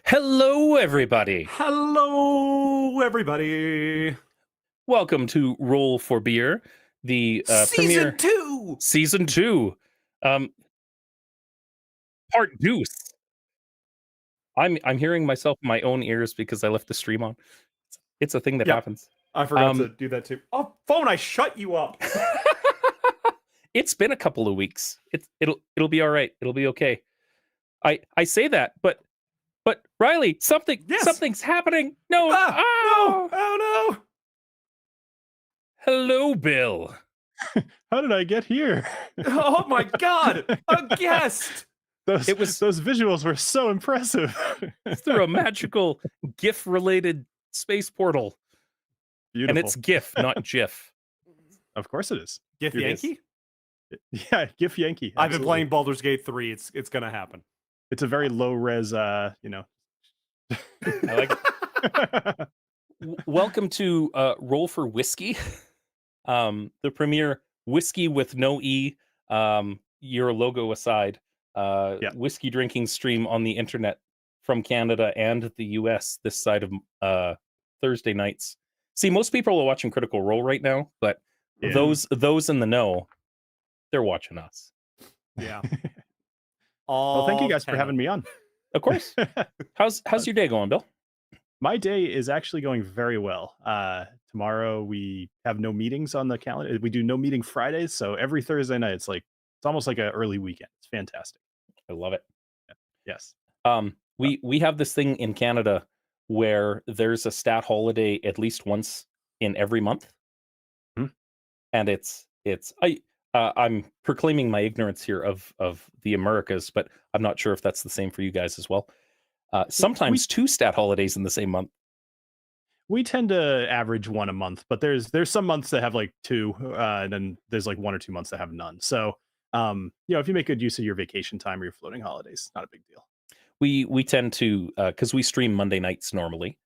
Hello, everybody. Hello, everybody. Welcome to Roll for Beer, the Season premiere 2. season 2, part deuce. I'm hearing myself in my own ears because I left the stream on. It's a thing that Yep, happens. I forgot to do that too. Oh, phone! I shut you up. It's been a couple of weeks. It'll be all right. It'll be okay. I say that, but Riley, something's happening. No, No! oh, Oh no! hello, Bill. How did I get here? Oh my God! A guest. Those visuals were so impressive. Through a magical GIF-related space portal. Beautiful. And it's GIF, not GIF. Of course it is. GIF Yankee? Yeah, GIF Yankee. I've been playing Baldur's Gate 3. It's gonna happen. It's a very low res, I like it. Welcome to Roll for Whisky, the premier whiskey with no E, your logo aside, whiskey drinking stream on the internet from Canada and the US this side of Thursday nights. See, most people are watching Critical Role right now, but those in the know, they're watching us. Yeah. Well, thank you guys for having me on. Of course. How's your day going, Bill? My day is actually going very well. Tomorrow we have no meetings on the calendar. We do no meeting Fridays, so every Thursday night it's almost like an early weekend. It's fantastic. I love it. Yes. We have this thing in Canada where there's a stat holiday at least once in every month. And I'm proclaiming my ignorance here of the Americas, but I'm not sure if that's the same for you guys as well. Sometimes two stat holidays in the same month. We tend to average one a month, but there's some months that have like two, and then there's like 1 or 2 months that have none. So, if you make good use of your vacation time or your floating holidays, not a big deal. We tend to, because we stream Monday nights normally,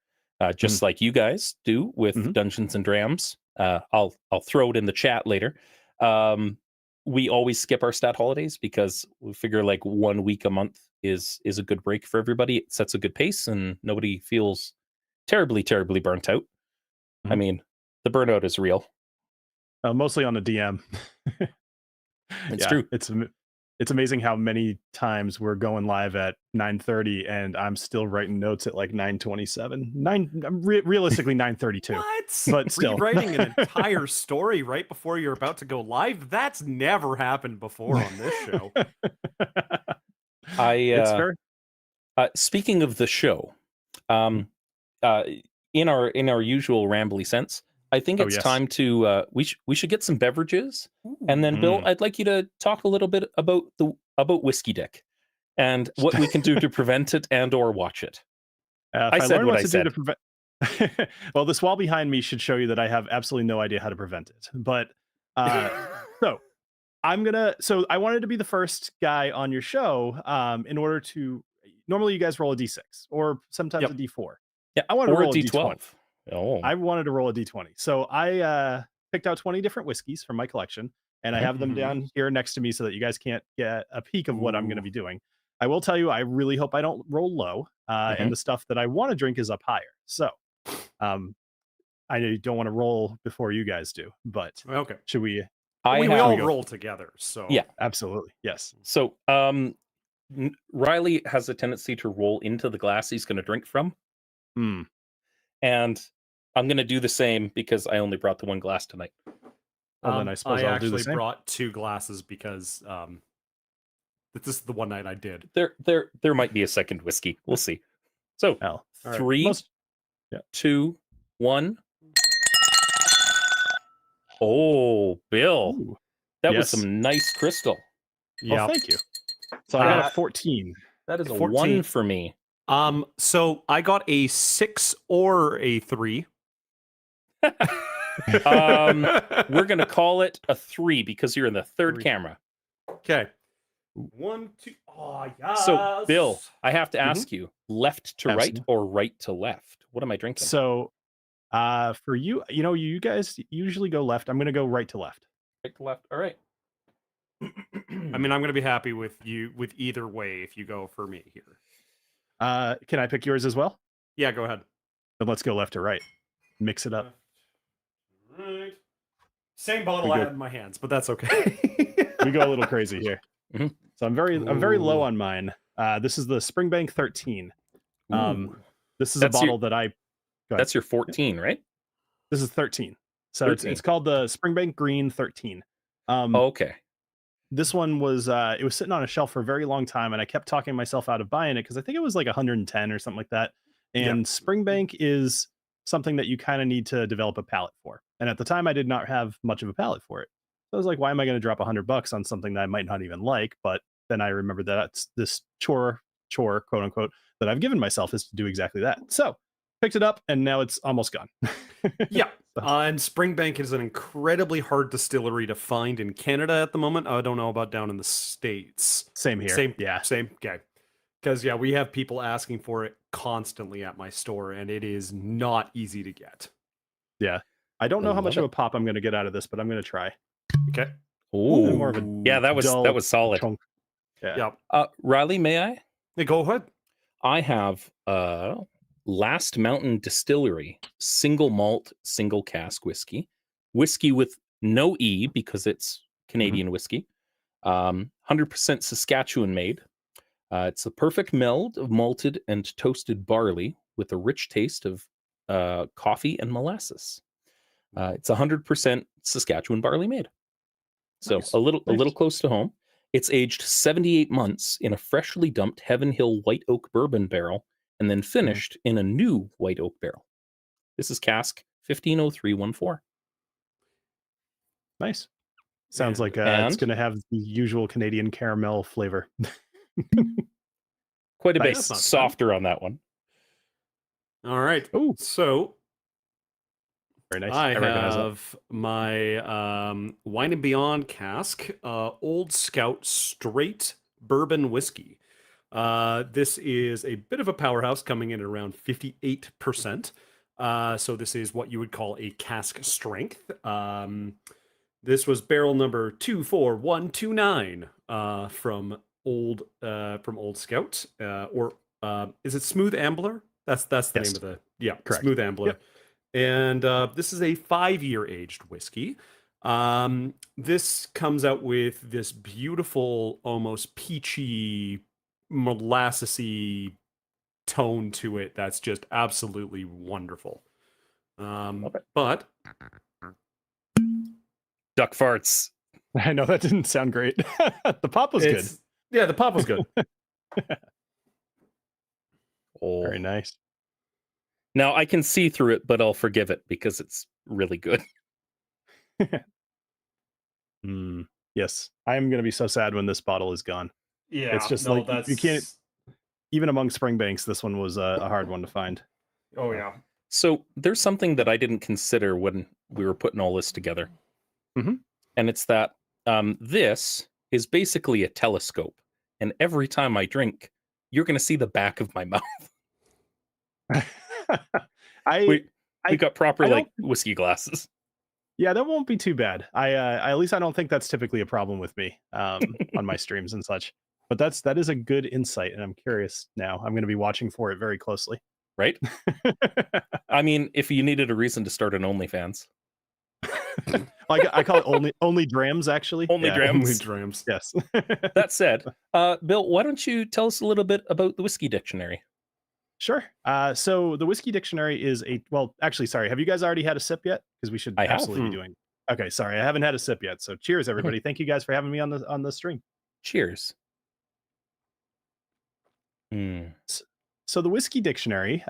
just like you guys do with Dungeons and Drams. I'll throw it in the chat later. We always skip our stat holidays because we figure like 1 week a month is a good break for everybody. It sets a good pace and nobody feels terribly burnt out. I mean, the burnout is real. Mostly on the DM. It's true. It's amazing how many times we're going live at 9:30 and I'm still writing notes at like 9:27. Realistically 9:32. What? But still, rewriting an entire story right before you're about to go live? That's never happened before on this show. It's fair. Speaking of the show, in our usual rambly sense, I think it's time to we should get some beverages. And then Bill, I'd like you to talk a little bit about Whiskey Dick and what we can do to prevent it and or watch it. I said what I said. Well, this wall behind me should show you that I have absolutely no idea how to prevent it. But so I wanted to be the first guy on your show in order to normally you guys roll a D6 or sometimes a D4. Yeah, I wanted to roll a D12. Oh. I wanted to roll a D20. So I picked out 20 different whiskeys from my collection, and I have them down here next to me so that you guys can't get a peek of what I'm going to be doing. I will tell you, I really hope I don't roll low, and the stuff that I want to drink is up higher. So I know you don't want to roll before you guys do, but should we? We all roll together. So yeah, absolutely. Yes. So Riley has a tendency to roll into the glass he's going to drink from. And I'm going to do the same because I only brought the one glass tonight. Well, then I suppose I'll do the same. Brought 2 glasses because this is the one night I did. There might be a second whiskey. We'll see. So 3, 2, 1. Oh, Bill, that was some nice crystal. Yeah, thank you. So I got a 14. That is a 1 for me. So I got a 6 or a 3. We're gonna call it a 3 because you're in the third camera. Okay. 1, 2. Oh, yes. So, Bill, I have to ask you: left to right or right to left? What am I drinking? So, for you, you guys usually go left. I'm gonna go right to left. Right to left. All right. I mean, I'm gonna be happy with either way if you go for me here. Can I pick yours as well? Yeah, go ahead. Then let's go left to right. Mix it up. Right. Same bottle I had in my hands, but that's okay. We go a little crazy here. Mhm. So I'm very low Ooh. on mine. This is the Springbank 13. Ooh. This is That's a bottle that I. That's your 14, right? This is 13. So 13. it's called the Springbank Green 13. Okay. This one was it was sitting on a shelf for a very long time, and I kept talking myself out of buying it because I think it was like 110 or something like that. And Springbank is something that you kind of need to develop a palate for. And at the time, I did not have much of a palate for it. So I was like, why am I going to drop $100 on something that I might not even like? But then I remembered that that's this chore, quote unquote, that I've given myself is to do exactly that. So picked it up, and now it's almost gone. Yeah. And Springbank is an incredibly hard distillery to find in Canada at the moment. I don't know about down in the States. Same here. Same. Yeah. Same. Okay. Because, yeah, we have people asking for it constantly at my store, and it is not easy to get. Yeah. I don't know how much love of a pop I'm going to get out of this, but I'm going to try. Okay. Ooh. More of a Yeah, that was solid. chunk. Yeah. Riley, may I? Yeah, go ahead. I have Last Mountain Distillery single malt, single cask whiskey with no E because it's Canadian whiskey. 100% Saskatchewan made. It's a perfect meld of malted and toasted barley with a rich taste of coffee and molasses. It's 100% Saskatchewan barley made. So Nice. a little close to home. It's aged 78 months in a freshly dumped Heaven Hill white oak bourbon barrel and then finished in a new white oak barrel. This is cask 150314. Nice. Sounds like And- it's going to have the usual Canadian caramel flavor. Quite a bit That's not bad. softer on that one. All right. Ooh. So Very nice. I recognize that. have my Wine and Beyond cask, Old Scout straight bourbon whiskey. This is a bit of a powerhouse, coming in at around 58%. So this is what you would call a cask strength. This was barrel number 24129 from Old Scout, or is it Smooth Ambler? That's the Yes. name of the Correct. Smooth Ambler. Yep. And this is a 5-year aged whiskey. This comes out with this beautiful, almost peachy, molassesy tone to it that's just absolutely wonderful. But Duck farts. I know that didn't sound great. The pop was good. Yeah, the pop was good. Oh. Very nice. Now I can see through it, but I'll forgive it because it's really good. Yes, I am going to be so sad when this bottle is gone. Yeah, It's just like you can't. Even among Springbanks, this one was a hard one to find. Oh yeah. So there's something that I didn't consider when we were putting all this together. Mhm. And it's that this is basically a telescope. And every time I drink, you're going to see the back of my mouth. We got proper I don't- whiskey glasses. Yeah, that won't be too bad. At least I don't think that's typically a problem with me on my streams and such. But that is a good insight, and I'm curious now. I'm going to be watching for it very closely. Right? I mean, if you needed a reason to start an OnlyFans. I call it only drams, actually. Only drams. Only drams. Yes. That said, Bill, why don't you tell us a little bit about the Whiskey Dictionary? Sure. So the Whiskey Dictionary is actually, sorry. Have you guys already had a sip yet? Because we should I have. absolutely be doing. Okay, sorry, I haven't had a sip yet. So cheers, everybody. Thank you guys for having me on the stream. Cheers. So the Whiskey Dictionary,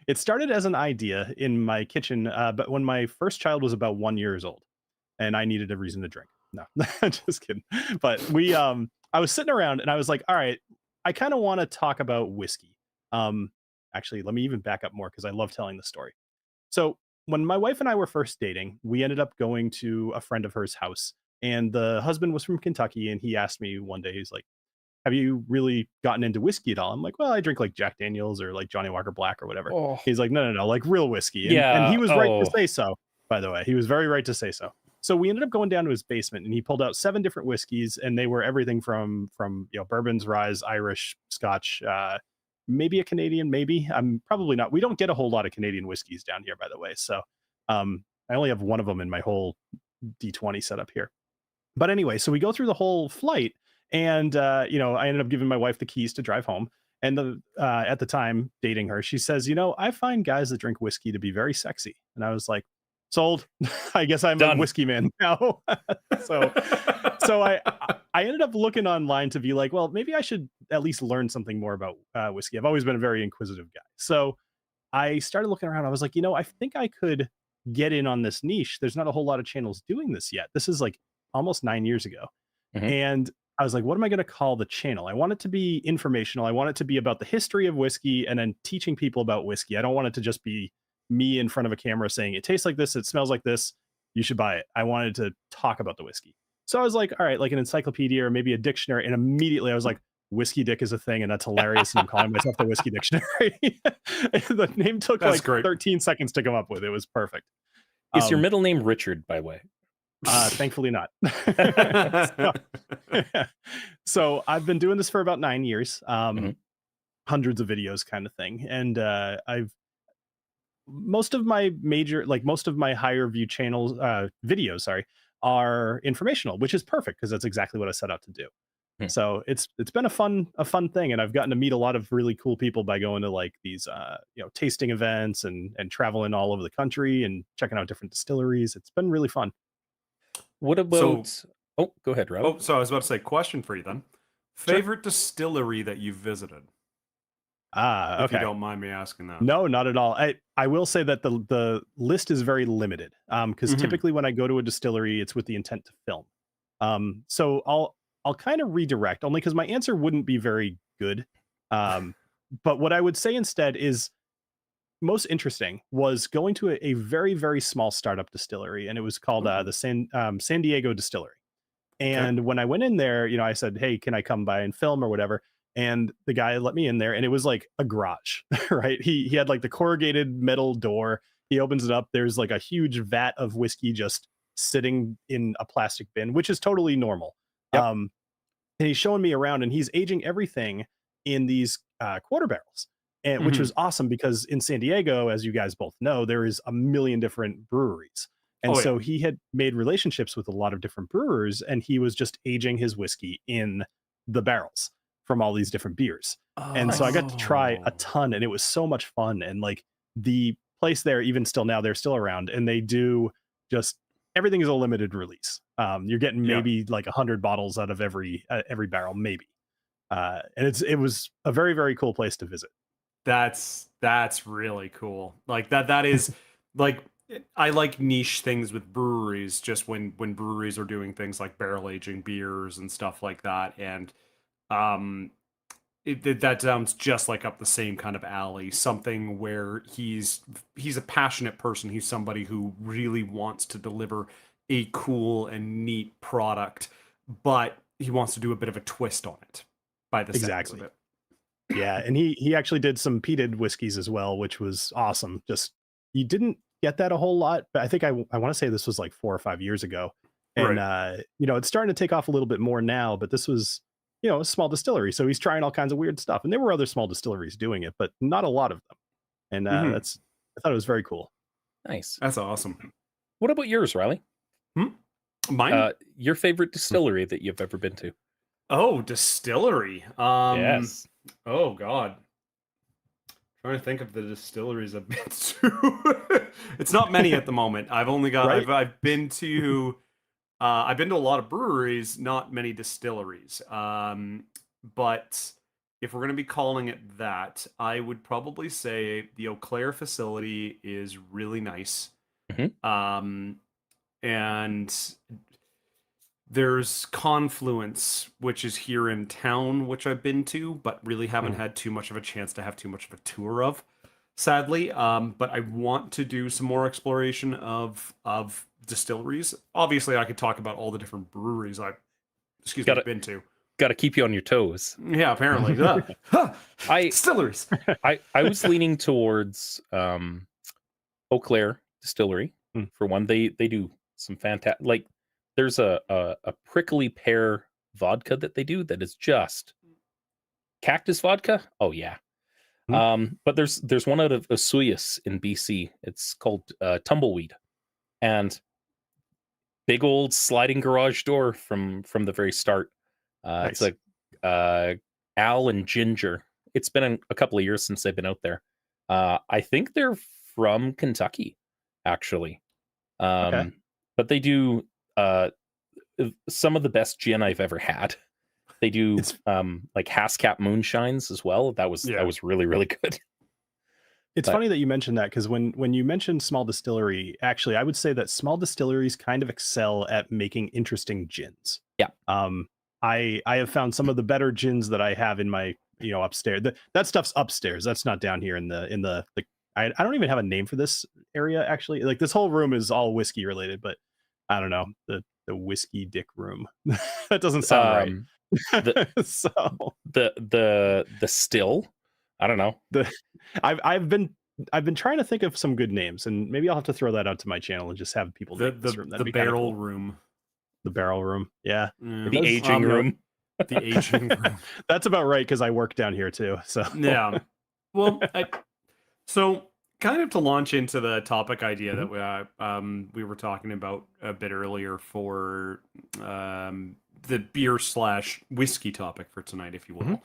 it started as an idea in my kitchen, but when my first child was about 1 year old, and I needed a reason to drink. No, just kidding. But I was sitting around and I was like, all right, I kind of want to talk about whiskey. Actually, let me even back up more because I love telling the story. So when my wife and I were first dating, we ended up going to a friend of hers house, and the husband was from Kentucky, and he asked me one day, he's like, have you really gotten into whiskey at all? I'm like, well, I drink like Jack Daniels or like Johnny Walker Black or whatever. Oh. He's like, no, like real whiskey. And, Yeah. and he was right to say so, by the way. He was very right to say so. So we ended up going down to his basement, and he pulled out 7 different whiskeys, and they were everything from bourbons, rye, Irish, Scotch, maybe a Canadian, maybe. I'm probably not. We don't get a whole lot of Canadian whiskeys down here, by the way. So I only have one of them in my whole D20 setup here. But anyway, so we go through the whole flight, and I ended up giving my wife the keys to drive home. And at the time, dating her, she says, I find guys that drink whiskey to be very sexy. And I was like, sold. I guess I'm Done. a whiskey man now. so I ended up looking online to be like, well, maybe I should at least learn something more about whiskey. I've always been a very inquisitive guy. So I started looking around. I was like, I think I could get in on this niche. There's not a whole lot of channels doing this yet. This is like almost 9 years ago. Mhm. And I was like, what am I going to call the channel? I want it to be informational. I want it to be about the history of whiskey and then teaching people about whiskey. I don't want it to just be me in front of a camera saying it tastes like this, it smells like this, you should buy it. I wanted to talk about the whiskey. So I was like, all right, like an encyclopedia or maybe a dictionary. And immediately I was like, whiskey dick is a thing, and that's hilarious. And I'm calling myself the Whiskey Dictionary. The name took That's like great. 13 seconds to come up with. It was perfect. Is your middle name Richard, by the way? Thankfully not. So I've been doing this for about 9 years, hundreds of videos kind of thing. And most of my higher view channels, videos, sorry, are informational, which is perfect because that's exactly what I set out to do. So it's been a fun thing, and I've gotten to meet a lot of really cool people by going to like these tasting events and traveling all over the country and checking out different distilleries. It's been really fun. What about? Oh, go ahead, Rob. Oh, so I was about to say, question for you then. Favorite distillery that you've visited? Okay. If you don't mind me asking that. No, not at all. I will say that the list is very limited because typically when I go to a distillery, it's with the intent to film. So I'll kind of redirect, only because my answer wouldn't be very good. But what I would say instead is most interesting was going to a very, very small startup distillery, and it was called the San Diego Distillery. And when I went in there, I said, hey, can I come by and film or whatever? And the guy let me in there, and it was like a garage, right? He had like the corrugated metal door. He opens it up. There's like a huge vat of whiskey just sitting in a plastic bin, which is totally normal. Yep. And he's showing me around, and he's aging everything in these quarter barrels, and which was awesome because in San Diego, as you guys both know, there is a million different breweries. And so he had made relationships with a lot of different brewers, and he was just aging his whiskey in the barrels from all these different beers. And so I got to try a ton, and it was so much fun. And like the place there, even still now, they're still around, and they do just everything is a limited release. You're getting maybe like 100 bottles out of every barrel, maybe. And it was a very, very cool place to visit. That's really cool. Like that is like, I like niche things with breweries, just when breweries are doing things like barrel aging beers and stuff like that. And that sounds just like up the same kind of alley, something where he's a passionate person. He's somebody who really wants to deliver a cool and neat product, but he wants to do a bit of a twist on it by the sense of it. Yeah, and he actually did some peated whiskeys as well, which was awesome. Just you didn't get that a whole lot, but I think I want to say this was like 4 or 5 years ago. And it's starting to take off a little bit more now, but this was a small distillery, so he's trying all kinds of weird stuff, and there were other small distilleries doing it, but not a lot of them. And I thought it was very cool. Nice. That's awesome. What about yours, Riley? Mine? Your favorite distillery that you've ever been to? Oh, distillery. Yes. Oh God. Trying to think of the distilleries I've been to. It's not many at the moment. I've only got I've been to a lot of breweries, not many distilleries. But if we're going to be calling it that, I would probably say the Eau Claire facility is really nice. And there's Confluence, which is here in town, which I've been to, but really haven't had too much of a chance to have too much of a tour of, sadly. But I want to do some more exploration of distilleries. Obviously, I could talk about all the different breweries I've been to. Got to keep you on your toes. Yeah, apparently. Distilleries. I was leaning towards Eau Claire Distillery. For one, they do some fantastic. Like there's a prickly pear vodka that they do that is just cactus vodka. Oh yeah. But there's one out of Osuyas in BC. It's called Tumbleweed, and big old sliding garage door from the very start. It's Nice. like Al and Ginger. It's been a couple of years since they've been out there. I think they're from Kentucky, actually. Okay. But they do some of the best gin I've ever had. They do It's like Hascap moonshines as well. That was really, really good. It's But- funny that you mentioned that, because when you mentioned small distillery, actually, I would say that small distilleries kind of excel at making interesting gins. Yeah. I have found some of the better gins that I have in my upstairs. That stuff's upstairs. That's not down here in the I don't even have a name for this area, actually. Like, this whole room is all whiskey related, but I don't know, the whiskey dick room. That doesn't sound right. So the still, I don't know. I've been trying to think of some good names, and maybe I'll have to throw that out to my channel and just have people name this room. That'd The be kinda barrel cool. room. The barrel room. Yeah. The aging room. The aging room. That's about right, because I work down here too. So Yeah. Well, so kind of to launch into the topic idea that we were talking about a bit earlier for the beer / whiskey topic for tonight, if you will.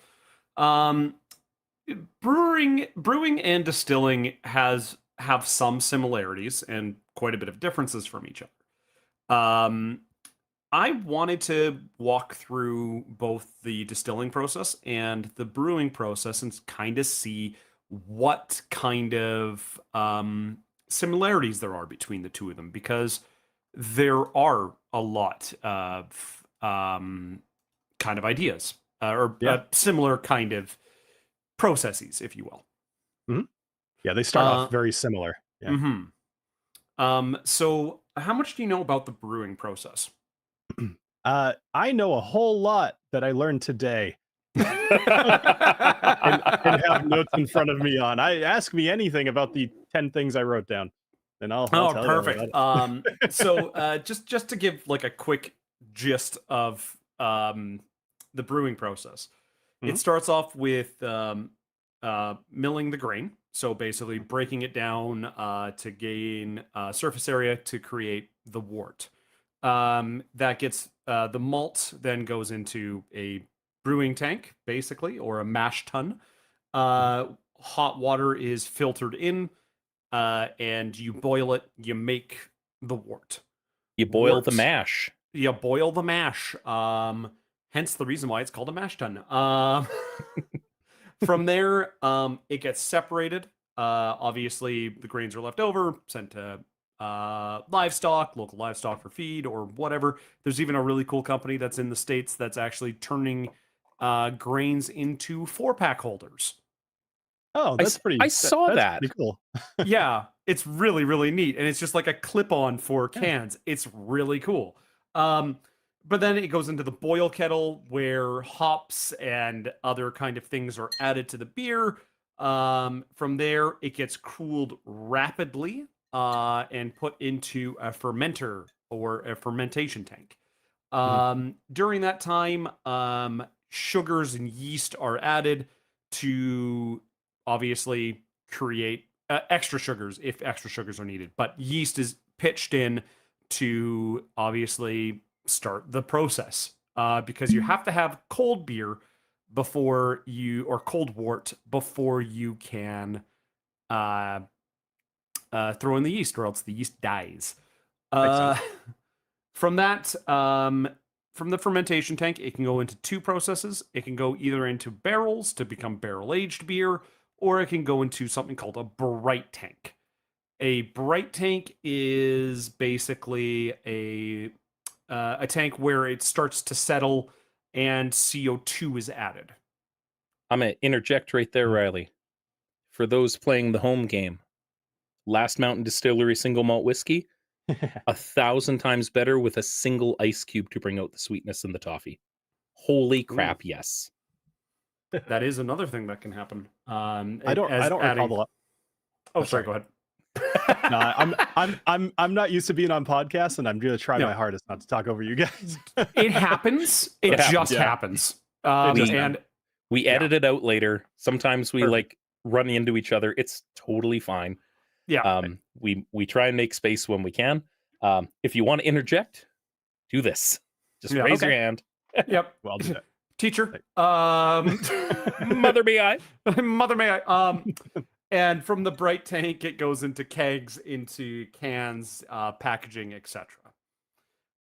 Brewing and distilling have some similarities and quite a bit of differences from each other. I wanted to walk through both the distilling process and the brewing process and kind of see what kind of similarities there are between the two of them, because there are a lot of kind of ideas or similar kind of processes, if you will. Yeah, they start off very similar. Yeah. So how much do you know about the brewing process? I know a whole lot that I learned today. and have notes in front of me on. Ask me anything about the 10 things I wrote down, and I'll tell perfect. you about it. So just to give like a quick gist of the brewing process, it starts off with milling the grain. So basically breaking it down to gain surface area to create the wort. That gets the malt then goes into a brewing tank, basically, or a mash tun. Hot water is filtered in, and you boil it. You make the wort. You boil the mash. You boil the mash. Hence the reason why it's called a mash tun. From there, it gets separated. Obviously, the grains are left over, sent to livestock, local livestock for feed or whatever. There's even a really cool company that's in the States that's actually turning grains into 4-pack holders. Oh, that's pretty. I saw that. Pretty cool. Yeah, it's really, really neat. And it's just like a clip-on for cans. It's really cool. But then it goes into the boil kettle where hops and other kind of things are added to the beer. From there, it gets cooled rapidly and put into a fermenter or a fermentation tank. During that time, sugars and yeast are added to obviously create extra sugars if extra sugars are needed. But yeast is pitched in to obviously start the process because you have to have cold beer before you, or cold wort before you can throw in the yeast, or else the yeast dies. From that, from the fermentation tank, it can go into 2 processes. It can go either into barrels to become barrel-aged beer, or it can go into something called a bright tank. A bright tank is basically a tank where it starts to settle and CO2 is added. I'm going to interject right there, Riley. For those playing the home game, Last Mountain Distillery single malt whiskey, 1,000 times better with a single ice cube to bring out the sweetness in the toffee. Holy crap, yes. That is another thing that can happen. I don't recall the. Oh, sorry, go ahead. No, I'm not used to being on podcasts, and I'm gonna try No. my hardest not to talk over you guys. It happens. It happens. just Yeah. happens. just And We Yeah. edit it out later. Sometimes we Perfect. like run into each other. It's totally fine. yeah, We try and make space when we can. If you want to interject, do this. Just Yeah, raise your okay. hand. yep. Well, I'll do that. Teacher, Mother be I. mother may I. And from the bright tank, it goes into kegs, into cans, packaging, etc.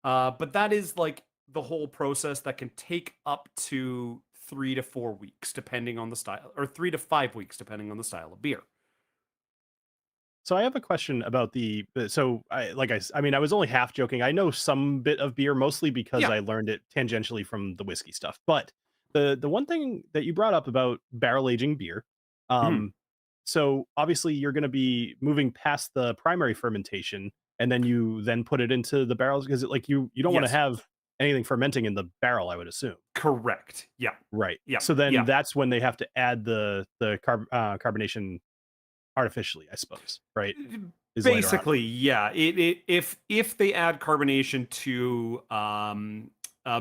But that is like the whole process that can take up to 3 to 4 weeks, depending on the style, or 3 to 5 weeks, depending on the style of beer. So I have a question about the. So I mean, I was only half joking. I know some bit of beer, mostly because Yeah. I learned it tangentially from the whiskey stuff. But the one thing that you brought up about barrel aging beer, Mhm. so obviously you're going to be moving past the primary fermentation, and then you put it into the barrels because like you don't want to Yes. have anything fermenting in the barrel, I would assume. Correct. Yeah. Right. Yeah. So then Yeah. that's when they have to add the carbonation artificially, I suppose. Right. Is later on. Basically, yeah. If they add carbonation to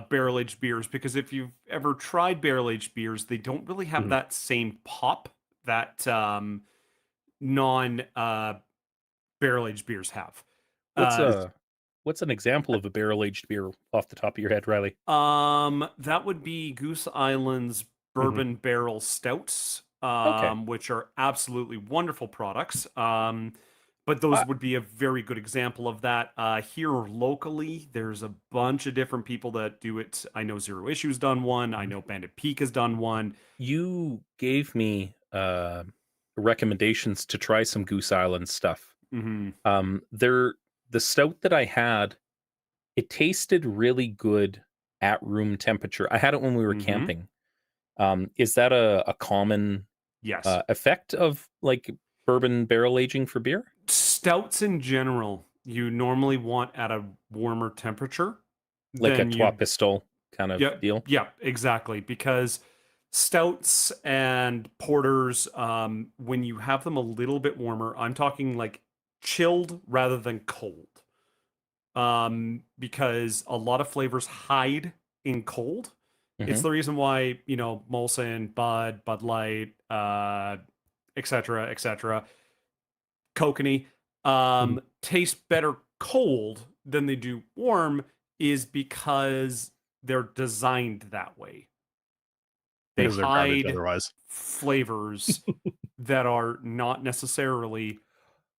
barrel aged beers, because if you've ever tried barrel aged beers, they don't really have Mhm. that same pop that non barrel aged beers have. What's an example of a barrel aged beer off the top of your head, Riley? That would be Goose Island's bourbon barrel stouts, Okay. which are absolutely wonderful products. But those would be a very good example of that. Here locally, there's a bunch of different people that do it. I know Zero Issue's done one. I know Bandit Peak has done one. You gave me recommendations to try some Goose Island stuff. Mm-hmm. The stout that I had, it tasted really good at room temperature. I had it when we were Mhm. camping. Is that a common Yes. effect of like bourbon barrel aging for beer? Stouts in general, you normally want at a warmer temperature. Like a than Trois you Pistol kind of Yeah, deal? yeah, exactly. Because stouts and porters, when you have them a little bit warmer, I'm talking like chilled rather than cold. Because a lot of flavors hide in cold. It's Mhm. the reason why, Molson, Bud Light, etc., Kokanee, taste better cold than they do warm is because they're designed that way. They Because they're garbage hide otherwise. flavors that are not necessarily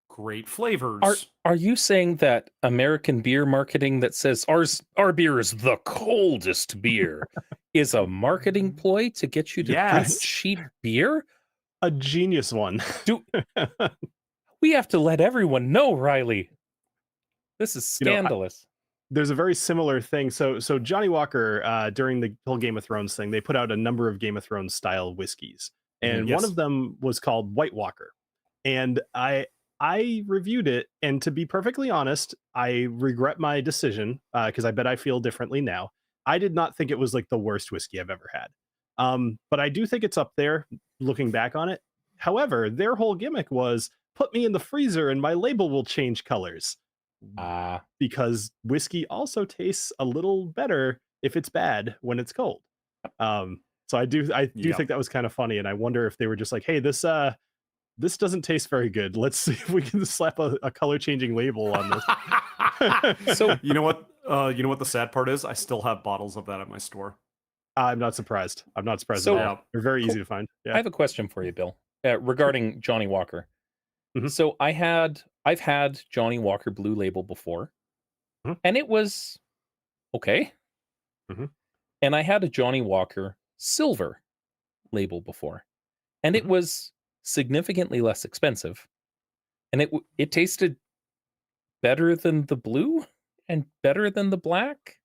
great flavors. Are you saying that American beer marketing that says our beer is the coldest beer is a marketing ploy to get you to drink Yes. cheap beer? A genius one. We have to let everyone know, Riley. This is You know, scandalous. There's a very similar thing. So Johnny Walker, during the whole Game of Thrones thing, they put out a number of Game of Thrones style whiskeys, and Yes. one of them was called White Walker. And I reviewed it, and to be perfectly honest, I regret my decision because I bet I feel differently now. I did not think it was like the worst whiskey I've ever had, but I do think it's up there looking back on it. However, their whole gimmick was put me in the freezer and my label will change colors. Because whiskey also tastes a little better if it's bad when it's cold. So I do Yep. think that was kind of funny, and I wonder if they were just like, hey, this doesn't taste very good. Let's see if we can slap a color changing label on this. So you know what the sad part is? I still have bottles of that at my store. I'm not surprised. I'm not surprised So- at all. They're very Cool. easy to find. I Yeah. have a question for you, Bill, regarding Johnny Walker. Mhm. So I've had Johnny Walker Blue Label before, Mhm. and it was okay. Mhm. And I had a Johnny Walker Silver Label before, and it Mhm. was significantly less expensive, and it tasted better than the blue and better than the black.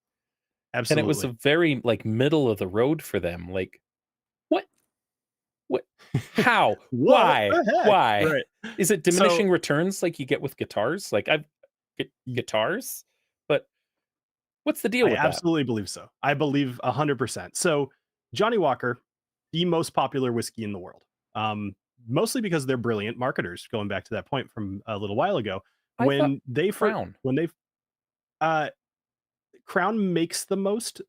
Absolutely. And it was a very like middle of the road for them. Like, what? How? What Why? the heck? Why? Right. Is it diminishing returns like you get with guitars? Like I've guitars, but what's the deal I with that? absolutely believe so. I believe 100%. So Johnny Walker, the most popular whiskey in the world. mostly because they're brilliant marketers. Going back to that point from a little while ago, I when they Crown. Crown makes the most.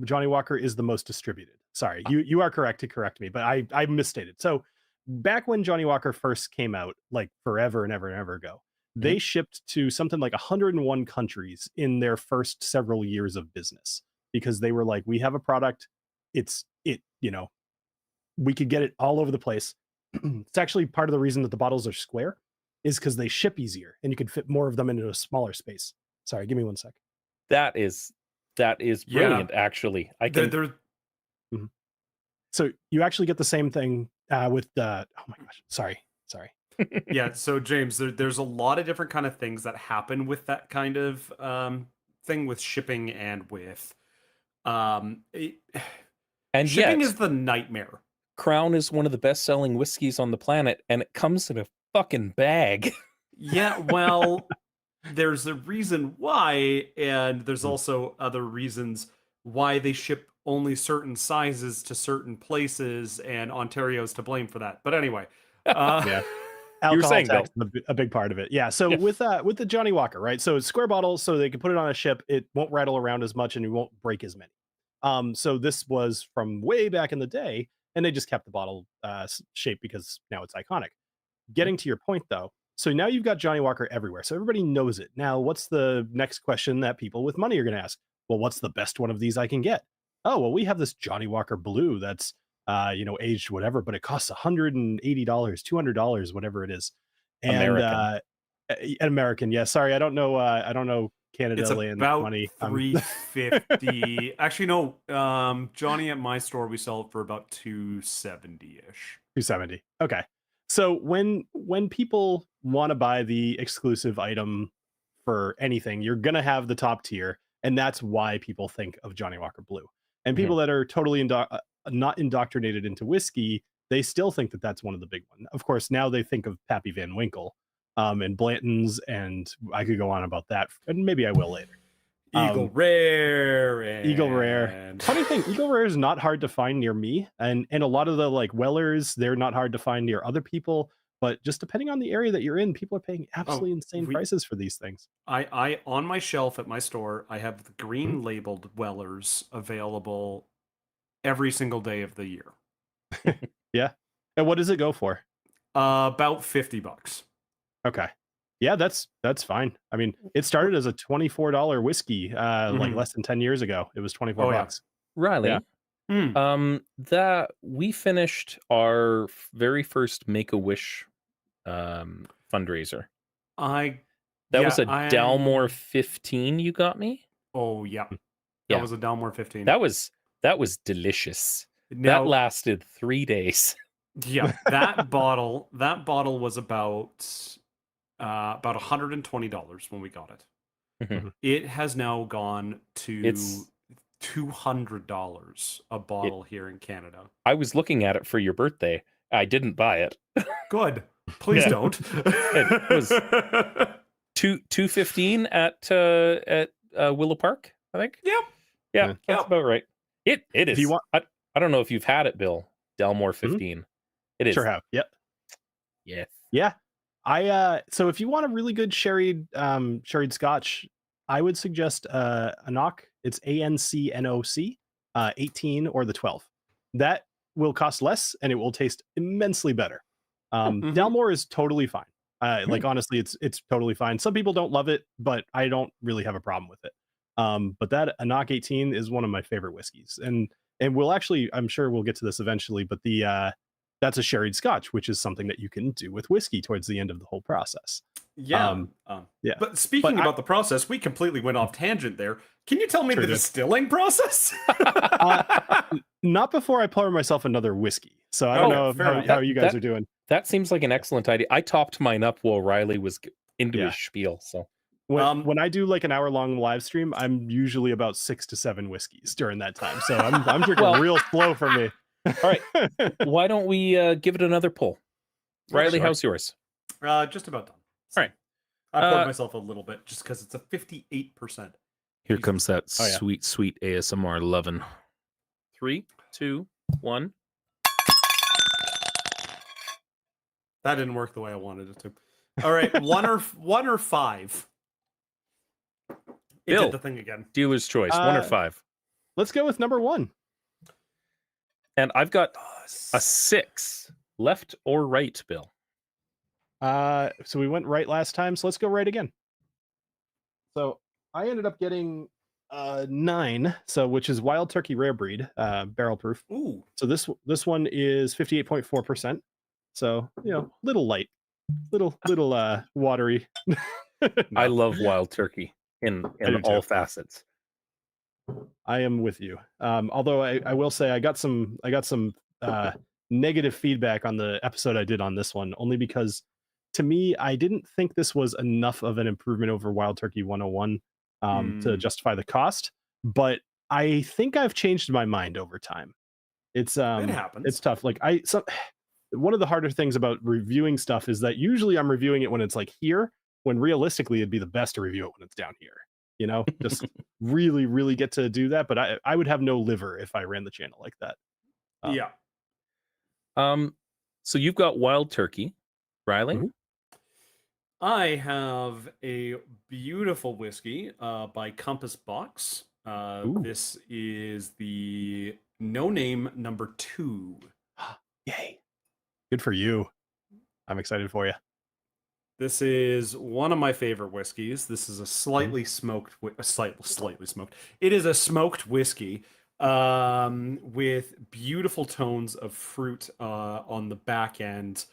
Johnny Walker is the most distributed. Sorry, you are correct to correct me, but I misstated. So back when Johnny Walker first came out, like forever and ever and ever ago, they shipped to something like 101 countries in their first several years of business because they were like, we have a product, we could get it all over the place. It's actually part of the reason that the bottles are square is because they ship easier and you can fit more of them into a smaller space. Sorry, give me one sec. That is brilliant. Actually, I can. Mhm. So you actually get the same thing with the. Oh my gosh! Sorry. Yeah. So James, there's a lot of different kind of things that happen with that kind of thing with shipping and with And shipping yet, is the nightmare. Crown is one of the best-selling whiskeys on the planet, and it comes in a fucking bag. Yeah. Well, there's a reason why, and there's also other reasons why they ship only certain sizes to certain places, and Ontario's to blame for that. But anyway, Yeah. You were Alcohol saying, tax is a big part of it. Yeah. So with the Johnny Walker, right? So it's square bottles, so they can put it on a ship. It won't rattle around as much, and you won't break as many. So this was from way back in the day, and they just kept the bottle shape because now it's iconic. Getting to your point though, so now you've got Johnny Walker everywhere, so everybody knows it. Now, what's the next question that people with money are going to ask? Well, what's the best one of these I can get? Oh, well, we have this Johnny Walker Blue that's aged whatever, but it costs $180, $200, whatever it is. And American. American, yeah. Sorry, I don't know Canada it's land about money. $350. Actually, no. Johnny, at my store, we sell it for about $270-ish. 270. Okay. So when people want to buy the exclusive item for anything, you're gonna have the top tier, and that's why people think of Johnny Walker Blue. And people that are totally not indoctrinated into whiskey, they still think that that's one of the big ones. Of course, now they think of Pappy Van Winkle, and Blanton's, and I could go on about that, and maybe I will later. Eagle Rare. Eagle Rare. Funny thing, Eagle Rare is not hard to find near me, and a lot of the like Wellers, they're not hard to find near other people. But just depending on the area that you're in, people are paying absolutely insane prices for these things. I on my shelf at my store, I have the green labeled Wellers available every single day of the year. Yeah. And what does it go for? About $50. Okay. Yeah, that's fine. I mean, it started as a $24 whiskey, like less than 10 years ago. It was 24 bucks. Riley, Yeah. that we finished our very first Make-A-Wish fundraiser. That was a Dalmore 15 you got me? Oh, yeah. That was a Dalmore 15. That was delicious. Now, that lasted 3 days. Yeah, that bottle was about $120 when we got it. It has now gone to $200 a bottle here in Canada. I was looking at it for your birthday. I didn't buy it. Good. Please don't. It was $2.15 at Willow Park, I think. Yep. Yeah, that's about right. It is. If you want, I don't know if you've had it, Bill. Dalmore 15. It is. Sure have. Yep. Yes. Yeah. So if you want a really good sherried scotch, I would suggest Anoc. It's ANCNOC, 18 or the 12. That will cost less and it will taste immensely better. Dalmore is totally fine. Like honestly, it's totally fine. Some people don't love it, but I don't really have a problem with it. But that Anoc 18 is one of my favorite whiskeys, and we'll actually, I'm sure we'll get to this eventually, but that's a sherried scotch, which is something that you can do with whiskey towards the end of the whole process. Yeah. Yeah. But speaking about the process, we completely went off tangent there. Can you tell me the distilling process? Not before I pour myself another whiskey. So I don't know how you guys are doing. That seems like an excellent idea. I topped mine up while Riley was into his spiel. So when I do like an hour-long live stream, I'm usually about 6 to 7 whiskeys during that time. So I'm drinking real slow for me. All right. Why don't we give it another pull? Riley, how's yours? Just about done. All right. I poured myself a little bit just because it's a 58%. Here comes that sweet, sweet ASMR lovin'. 3, 2, 1. That didn't work the way I wanted it to. All right, one or five. It Bill. did the thing again. Dealer's choice, 1 or 5. Let's go with number 1. And I've got a 6. Left or right, Bill? So we went right last time, so let's go right again. So I ended up getting 9, so which is Wild Turkey Rare Breed, barrel proof. Ooh. So this one is 58.4%. So, little light, little watery. I love Wild Turkey in all facets. I am with you. Although I will say I got some negative feedback on the episode I did on this one, only because to me I didn't think this was enough of an improvement over Wild Turkey 101 to justify the cost. But I think I've changed my mind over time. It happens. It's tough. Like one of the harder things about reviewing stuff is that usually I'm reviewing it when it's like here, when realistically it'd be the best to review it when it's down here. Just really, really get to do that. But I would have no liver if I ran the channel like that. Yeah. So you've got Wild Turkey, Riley. Mm-hmm. I have a beautiful whiskey by Compass Box. This is the No Name number 2. Yay! Good for you. I'm excited for you. This is one of my favorite whiskeys. This is a slightly smoked, slightly smoked. It is a smoked whiskey with beautiful tones of fruit on the back end,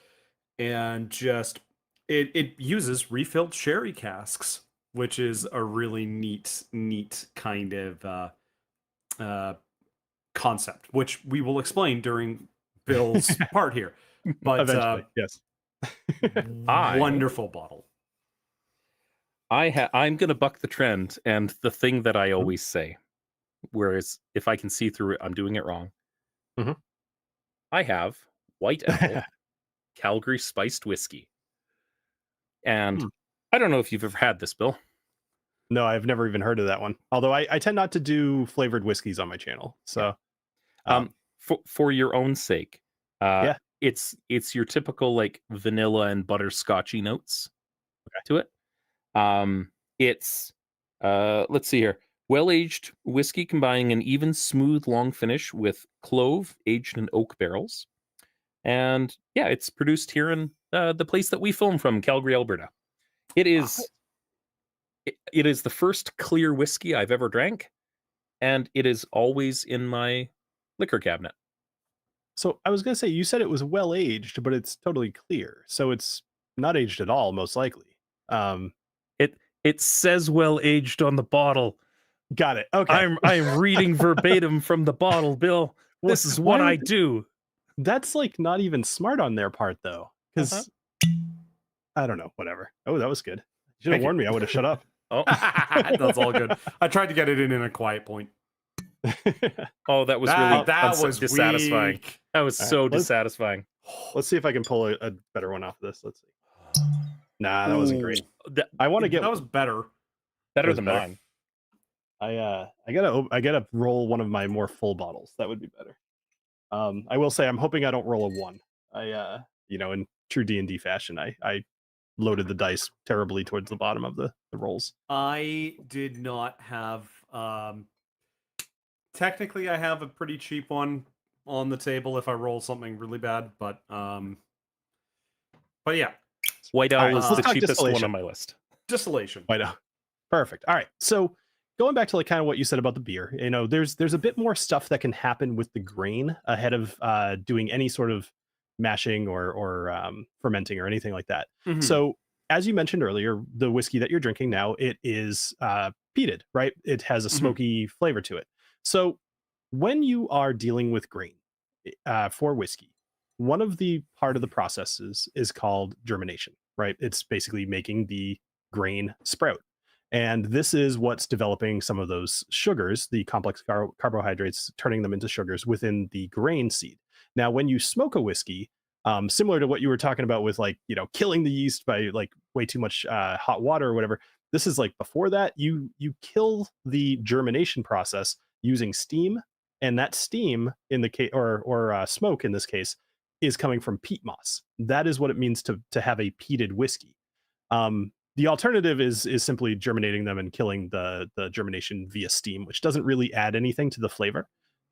and just it uses refilled sherry casks, which is a really neat kind of concept, which we will explain during Bill's part here. But eventually, yes. Wonderful bottle. I'm going to buck the trend, and the thing that I always say, whereas if I can see through it, I'm doing it wrong. Mm-hmm. I have White Apple Calgary spiced whiskey. And I don't know if you've ever had this, Bill. No, I've never even heard of that one. Although I tend not to do flavored whiskeys on my channel. So for your own sake, yeah. It's your typical like vanilla and butterscotchy notes to it. It's let's see here. Well-aged whiskey combining an even smooth long finish with clove aged in oak barrels. And yeah, it's produced here in the place that we film from, Calgary, Alberta. It is the first clear whiskey I've ever drank, and it is always in my liquor cabinet. So I was going to say, you said it was well aged, but it's totally clear. So it's not aged at all, most likely. It says well aged on the bottle. Got it. Okay. I'm reading verbatim from the bottle, Bill. This is what I do. That's like not even smart on their part, though, because I don't know. Whatever. Oh, that was good. You should have warned me. I would have shut up. Oh, that's all good. I tried to get it in a quiet point. Oh, that was really that was dissatisfying. Weak. That was so dissatisfying. Let's see if I can pull a better one off of this. Let's see. Nah, that wasn't great. I want to get that was better. Better than mine. I gotta roll one of my more full bottles. That would be better. I will say I'm hoping I don't roll a 1. In true D&D fashion, I loaded the dice terribly towards the bottom of the rolls. I did not have technically I have a pretty cheap one on the table if I roll something really bad, but yeah. White Owl is the cheapest one on my list. Distillation. White Owl. Perfect. All right. So going back to like kind of what you said about the beer, there's a bit more stuff that can happen with the grain ahead of doing any sort of mashing or fermenting or anything like that. Mm-hmm. So as you mentioned earlier, the whiskey that you're drinking now, it is peated, right? It has a smoky flavor to it. So when you are dealing with grain for whiskey, one of the part of the processes is called germination, right? It's basically making the grain sprout. And this is what's developing some of those sugars, the complex carbohydrates, turning them into sugars within the grain seed. Now, when you smoke a whiskey, similar to what you were talking about with like, killing the yeast by like way too much hot water or whatever, this is like before that, you kill the germination process using steam. And that steam in the case or smoke in this case is coming from peat moss. That is what it means to have a peated whiskey. The alternative is simply germinating them and killing the germination via steam, which doesn't really add anything to the flavor.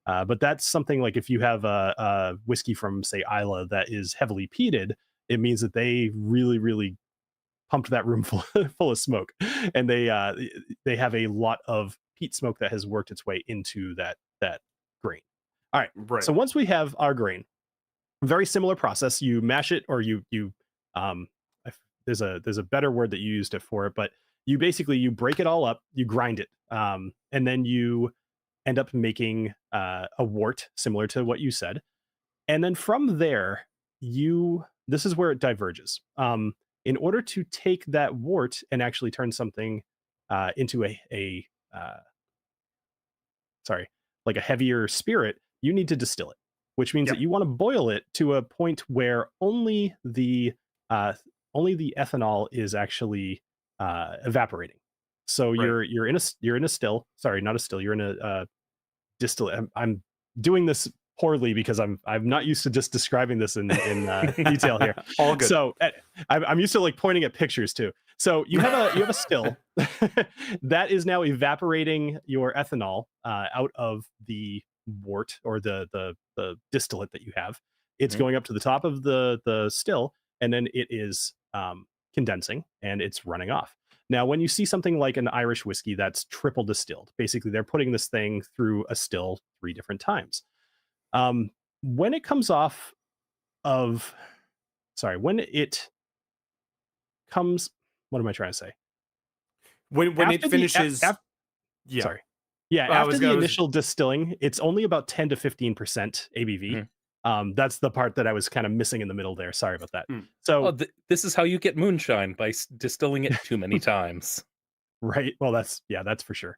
But that's something like if you have a whiskey from, say, Islay that is heavily peated, it means that they really, really pumped that room full of smoke, and they have a lot of peat smoke that has worked its way into that grain. All right. Right. So once we have our grain, very similar process. You mash it, or you there's a better word that you used it for it, but you basically you break it all up, you grind it, and then you end up making a wort similar to what you said, and then from there this is where it diverges. In order to take that wort and actually turn something into a like a heavier spirit, you need to distill it, which means that you want to boil it to a point where only the ethanol is actually evaporating. So you're in a still. Sorry, not a still. You're in a distill. I'm doing this poorly because I'm not used to just describing this in detail here. All good. So I'm used to like pointing at pictures too. So you have a still that is now evaporating your ethanol out of the wort or the distillate that you have. It's going up to the top of the still, and then it is condensing and it's running off. Now, when you see something like an Irish whiskey that's triple distilled, basically they're putting this thing through a still 3 different times. When it comes off of, when it comes, what am I trying to say? When it finishes, yeah. Sorry. Yeah, after the initial distilling, it's only about 10 to 15% ABV. That's the part that I was kind of missing in the middle there. Sorry about that. So this is how you get moonshine, by distilling it too many times. Right. Well, that's for sure.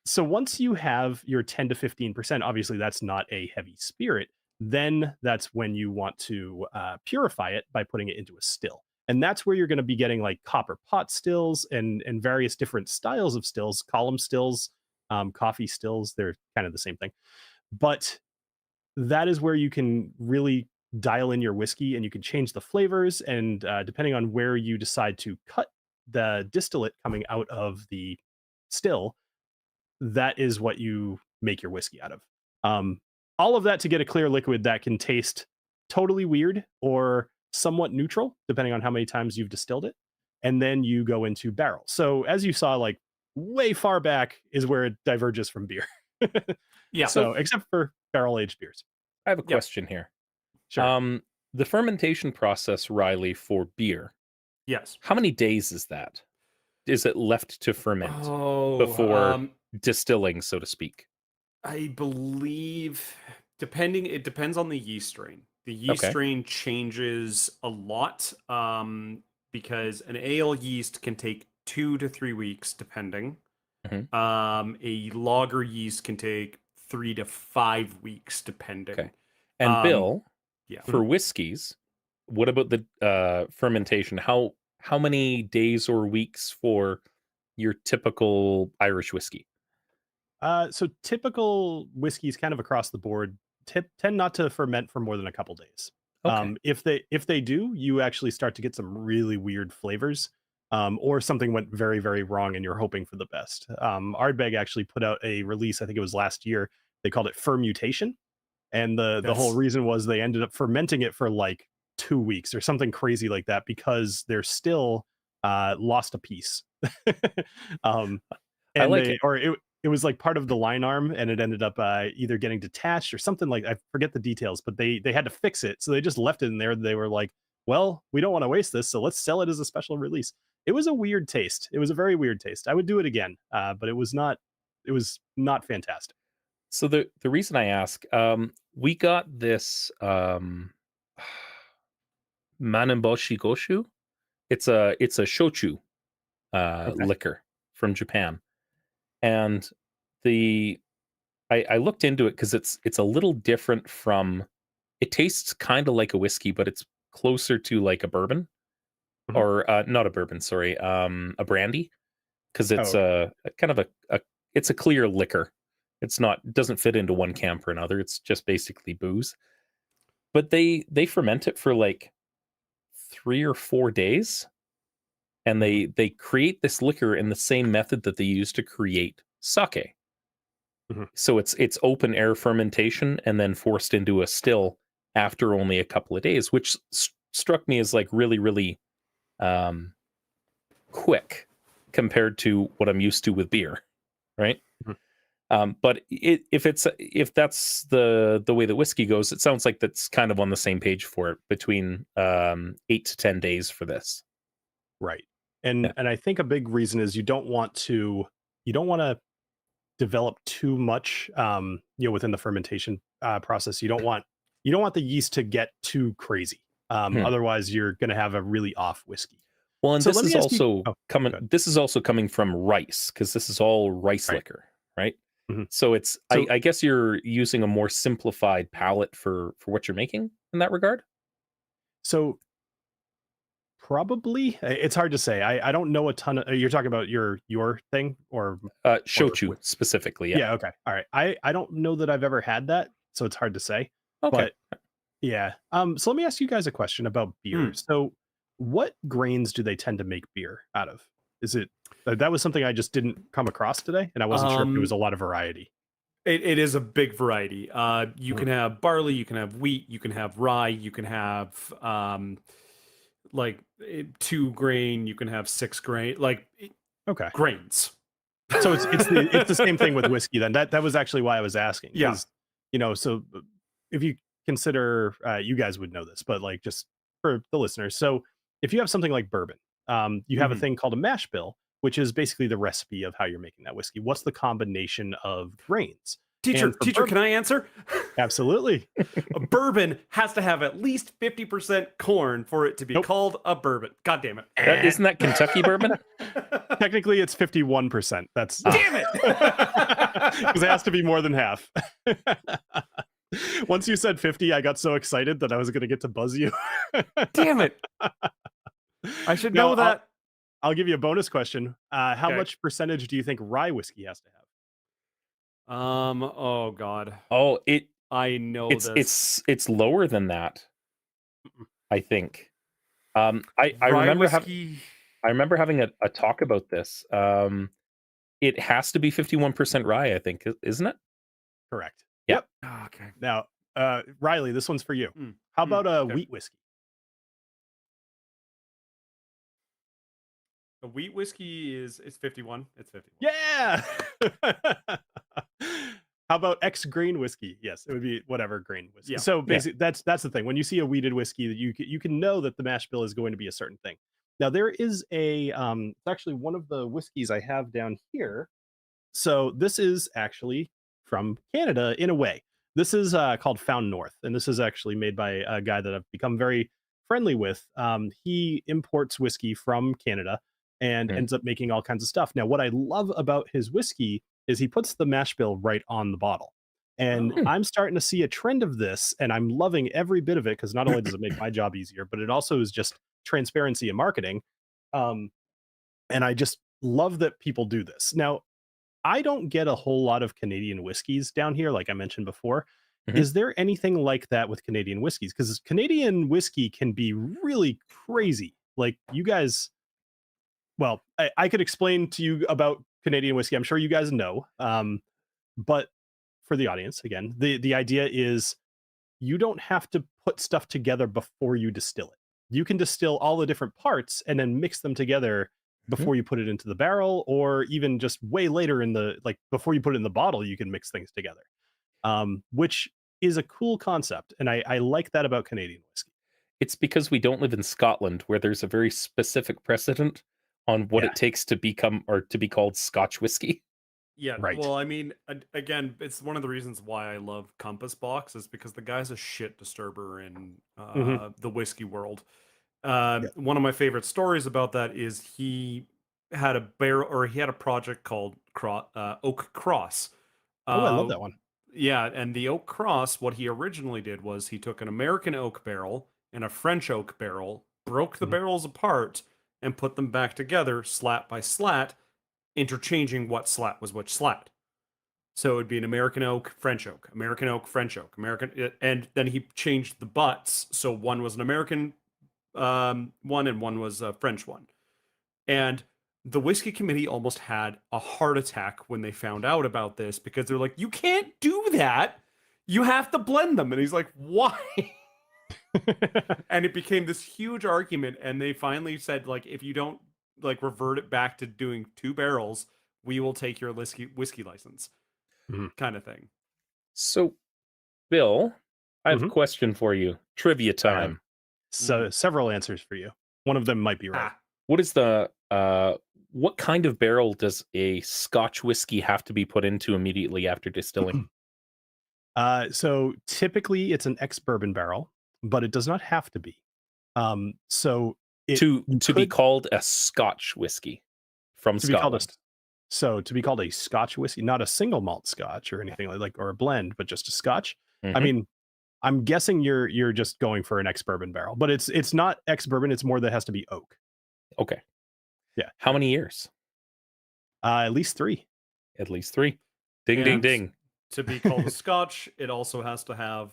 So once you have your 10 to 15%, obviously that's not a heavy spirit. Then that's when you want to purify it by putting it into a still. And that's where you're going to be getting like copper pot stills and various different styles of stills, column stills, coffee stills. They're kind of the same thing. But that is where you can really dial in your whiskey, and you can change the flavors. And depending on where you decide to cut the distillate coming out of the still, that is what you make your whiskey out of. All of that to get a clear liquid that can taste totally weird or somewhat neutral, depending on how many times you've distilled it. And then you go into barrel. So as you saw, like way far back is where it diverges from beer. Yeah. So except for barrel aged beers. I have a question here. Sure. The fermentation process, Riley, for beer. Yes. How many days is that? Is it left to ferment before distilling, so to speak? I believe it depends on the yeast strain. The yeast strain changes a lot because an ale yeast can take 2 to 3 weeks, depending. A lager yeast can take 3 to 5 weeks, depending. Okay. And Bill, yeah, for whiskeys, what about the fermentation? How many days or weeks for your typical Irish whiskey? So typical whiskeys kind of across the board tend not to ferment for more than a couple days. Okay. If they do, you actually start to get some really weird flavors, or something went very, very wrong and you're hoping for the best. Ardbeg actually put out a release, I think it was last year. They called it fermutation, and the whole reason was they ended up fermenting it for like 2 weeks or something crazy like that because they're still lost a piece. I like it. It was like part of the line arm, and it ended up either getting detached or something, like I forget the details, but they had to fix it, so they just left it in there. They were like, well, we don't want to waste this, so let's sell it as a special release. It was a weird taste. It was a very weird taste. I would do it again, but it was not fantastic. So the reason I ask, we got this Manenboshi Goshu. It's a shochu liquor from Japan. And I looked into it because it's a little different from, it tastes kind of like a whiskey, but it's closer to like a bourbon, or not a bourbon, sorry, a brandy, because it's a kind of it's a clear liquor. It doesn't fit into one camp or another. It's just basically booze. but they ferment it for like 3 or 4 days, and they create this liquor in the same method that they use to create sake. Mhm. So it's open air fermentation and then forced into a still after only a couple of days, which struck me as like really, really um, quick compared to what I'm used to with beer, right? Mhm. But if that's the way the whiskey goes, it sounds like that's kind of on the same page for it, between 8 to 10 days for this. Right. Yeah. And I think a big reason is you don't want to develop too much within the fermentation process. You don't want the yeast to get too crazy. Hmm. Otherwise you're going to have a really off whiskey. Well, and So this let me is ask you. also Oh, coming. go ahead. This is also coming from rice, because this is all rice Right. liquor, right? Mhm. So it's. So I guess you're using a more simplified palette for what you're making in that regard. so probably it's hard to say. I don't know a ton of. You're talking about your thing or Shochu specifically, yeah. yeah, okay. All right. I don't know that I've ever had that, so it's hard to say. Okay. But yeah. So let me ask you guys a question about beer. Hmm. So what grains do they tend to make beer out of? Is it that was something I just didn't come across today, and I wasn't sure if there was a lot of variety. It is a big variety. You Mhm. can have barley, you can have wheat, you can have rye, you can have like 2 grain, you can have 6 grain, like Okay. grains. So it's the same thing with whiskey then. That was actually why I was asking. Yeah. Because so if you consider you guys would know this, but like just for the listeners. So if you have something like bourbon, you have a Mhm. thing called a mash bill, which is basically the recipe of how you're making that whiskey. What's the combination of grains? Teacher, And for teacher, bourbon, can I answer? absolutely. A bourbon has to have at least 50% corn for it to be Nope. called a bourbon. God damn it. Isn't that Kentucky bourbon? Technically, it's 51%. That's Damn it. because it has to be more than half. Once you said 50, I got so excited that I was going to get to buzz you. Damn it. I should Now, know that. I'll give you a bonus question. How Okay. much percentage do you think rye whiskey has to have? Oh God. Oh, I know this. it's lower than that, Mm-mm. I think. I Rye remember whiskey. I remember having a talk about this. It has to be 51% rye, I think, isn't it? Correct. Yeah. Yep. Oh, okay. Now, Riley, this one's for you. Mm, How about a okay. wheat whiskey? A wheat whiskey is 51. It's 51. Yeah. How about X grain whiskey? Yes, it would be whatever grain whiskey. Yeah. So basically, that's the thing. When you see a wheated whiskey, that you can know that the mash bill is going to be a certain thing. Now there is it's actually one of the whiskeys I have down here. So this is actually from Canada in a way. This is called Found North, and this is actually made by a guy that I've become very friendly with. He imports whiskey from Canada and Hmm. ends up making all kinds of stuff. Now, what I love about his whiskey is he puts the mash bill right on the bottle. And Oh. I'm starting to see a trend of this, and I'm loving every bit of it because not only does it make my job easier, but it also is just transparency and marketing. Um, and I just love that people do this. Now, I don't get a whole lot of Canadian whiskeys down here, like I mentioned before. Mhm. Is there anything like that with Canadian whiskeys? Because Canadian whiskey can be really crazy. Like you guys, well, I could explain to you about Canadian whiskey. I'm sure you guys know. But for the audience, again, the idea is you don't have to put stuff together before you distill it. You can distill all the different parts and then mix them together before you put it into the barrel, or even just way later in the like before you put it in the bottle, you can mix things together. Which is a cool concept, and I like that about Canadian whiskey. It's because we don't live in Scotland, where there's a very specific precedent on what Yeah, it takes to become or to be called Scotch whiskey. Yeah, right. well, I mean, again, it's one of the reasons why I love Compass Box is because the guy's a shit disturber in Mhm. the whiskey world. Yeah. One of my favorite stories about that is he had a barrel, or he had a project called Oak Cross. Oh, I love Uh, that one. yeah, and the Oak Cross, what he originally did was he took an American oak barrel and a French oak barrel, broke the Mhm. barrels apart, and put them back together, slat by slat, interchanging what slat was which slat. So it'd be an American oak, French oak, American oak, French oak, and then he changed the butts. So one was an American one and one was a French one. And the whiskey committee almost had a heart attack when they found out about this because they're like, you can't do that. You have to blend them. And he's like, why? And it became this huge argument. And they finally said, like, if you don't like revert it back to doing 2 barrels, we will take your whiskey license, kind of thing. So, Bill, I have a question for you. Trivia time. So several answers for you. One of them might be right. What is the what kind of barrel does a Scotch whiskey have to be put into immediately after distilling? So typically it's an ex-bourbon barrel, but it does not have to be. So to be called a Scotch whiskey from Scotland. To be called a Scotch whiskey, not a single malt Scotch or anything like or a blend, but just a Scotch. I mean, I'm guessing you're just going for an ex-bourbon barrel, but it's not ex-bourbon. It's more that has to be oak. Okay. Yeah. How many years? At least 3. At least 3. Ding, ding, ding. To be called a Scotch, it also has to have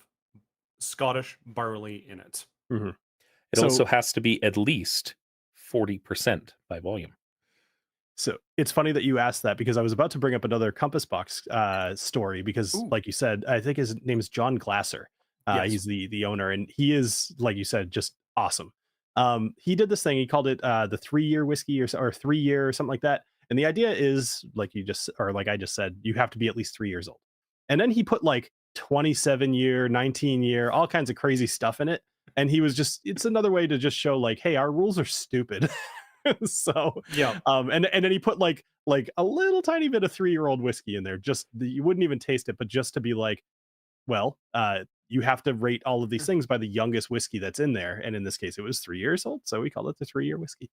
Scottish barley in it. It also has to be at least 40% by volume. So it's funny that you asked that because I was about to bring up another Compass Box story because, like you said, I think his name is John Glasser. Yes. He's the owner, and he is, like you said, just awesome. He did this thing. He called it the 3-year whiskey or 3-year or something like that. And the idea is, like I just said, you have to be at least 3 years old. And then he put like 27-year, 19-year, all kinds of crazy stuff in it. And he was just, it's another way to just show like, hey, our rules are stupid. So yeah. And then he put like a little tiny bit of 3-year-old whiskey in there. Just you wouldn't even taste it, but just to be like, well, you have to rate all of these things by the youngest whiskey that's in there. And in this case, it was 3 years old. So we called it the 3-year whiskey.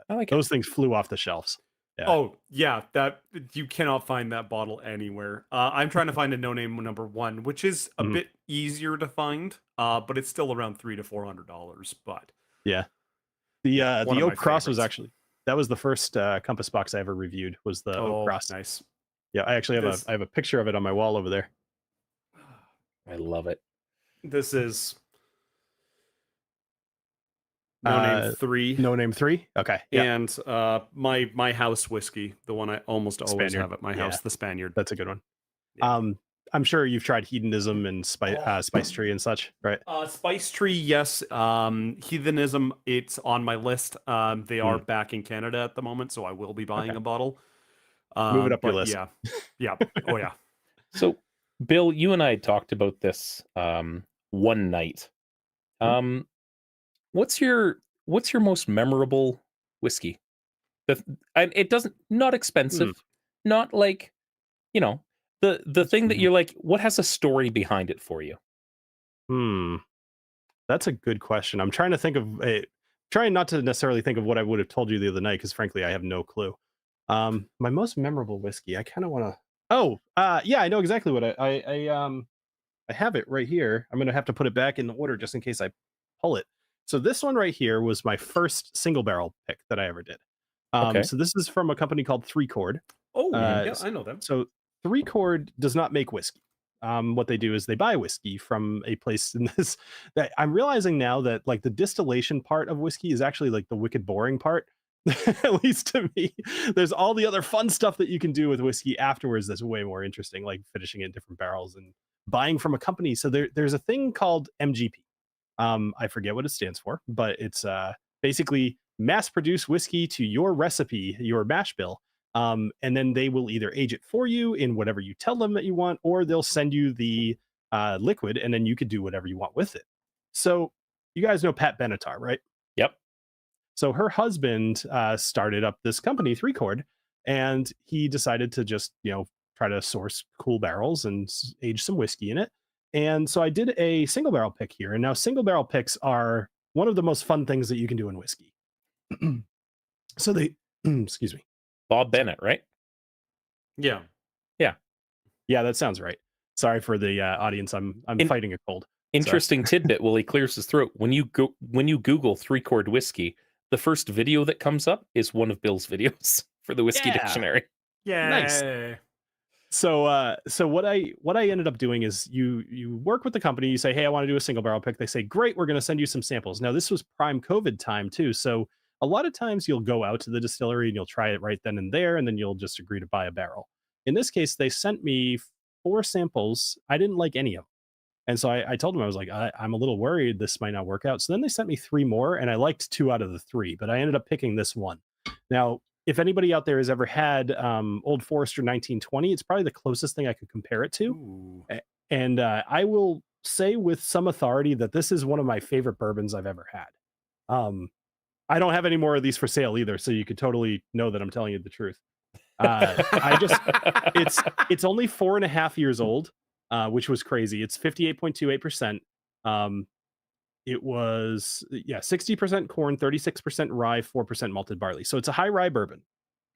I like those things flew off the shelves. Yeah. Oh, yeah. That you cannot find that bottle anywhere. I'm trying to find a no-name number 1, which is a bit easier to find, but it's still around $300 to $400. But yeah, the Oak Cross was actually, that was the first Compass Box I ever reviewed, was the Oak Cross. Nice. Yeah, I actually have a picture of it on my wall over there. I love it. This is No-Name 3. No-Name 3? Okay. Yeah. And my house whiskey, the one I almost always have at my house, the Spaniard. That's a good one. Yeah. I'm sure you've tried Hedonism and Spice Tree and such, right? Spice Tree, yes. Hedonism, it's on my list. They are back in Canada at the moment, so I will be buying a bottle. Move it up your list. Yeah. Yeah. Oh, yeah. So, Bill, you and I had talked about this one night. What's your most memorable whiskey? And it doesn't, not expensive, not like, you know, the thing that you're like, what has a story behind it for you? That's a good question. I'm trying to think of trying not to necessarily think of what I would have told you the other night, because frankly, I have no clue. My most memorable whiskey, I kind of want to. Yeah, I know exactly what I have it right here. I'm gonna have to put it back in the order just in case I pull it. So this one right here was my first single barrel pick that I ever did. So this is from a company called 3 Chord. Oh, yeah, I know them. So 3 Chord does not make whiskey. What they do is they buy whiskey from a place in this that I'm realizing now that like the distillation part of whiskey is actually like the wicked boring part, at least to me. There's all the other fun stuff that you can do with whiskey afterwards that's way more interesting, like finishing it in different barrels and buying from a company. So there's a thing called MGP. I forget what it stands for, but it's basically mass produce whiskey to your recipe, your mash bill. And then they will either age it for you in whatever you tell them that you want, or they'll send you the liquid, and then you could do whatever you want with it. So you guys know Pat Benatar, right? Yep. So her husband started up this company, 3 Chord, and he decided to just, try to source cool barrels and age some whiskey in it. And so I did a single barrel pick here. And now single barrel picks are one of the most fun things that you can do in whiskey. So they, excuse me. Bob Bennett, right? Yeah. Yeah, that sounds right. Sorry for the audience. I'm fighting a cold. Interesting tidbit while he clears his throat. When you Google 3 Chord whiskey, the first video that comes up is one of Bill's videos for the Whiskey Dictionary. Yeah. Nice. So what I ended up doing is you work with the company, you say, hey, I want to do a single barrel pick. They say, great, we're going to send you some samples. Now this was prime COVID time too, so a lot of times you'll go out to the distillery and you'll try it right then and there, and then you'll just agree to buy a barrel. In this case, they sent me 4 samples. I didn't like any of them, and so I told them, I was like, I'm a little worried this might not work out. So then they sent me 3 more, and I liked 2 out of the 3, but I ended up picking this one. Now, if anybody out there has ever had Old Forester 1920, it's probably the closest thing I could compare it to. Ooh. And I will say with some authority that this is one of my favorite bourbons I've ever had. I don't have any more of these for sale either, so you could totally know that I'm telling you the truth. It's only 4.5 years old, which was crazy. It's 58.28%. It was 60% corn, 36% rye, 4% malted barley. So it's a high rye bourbon.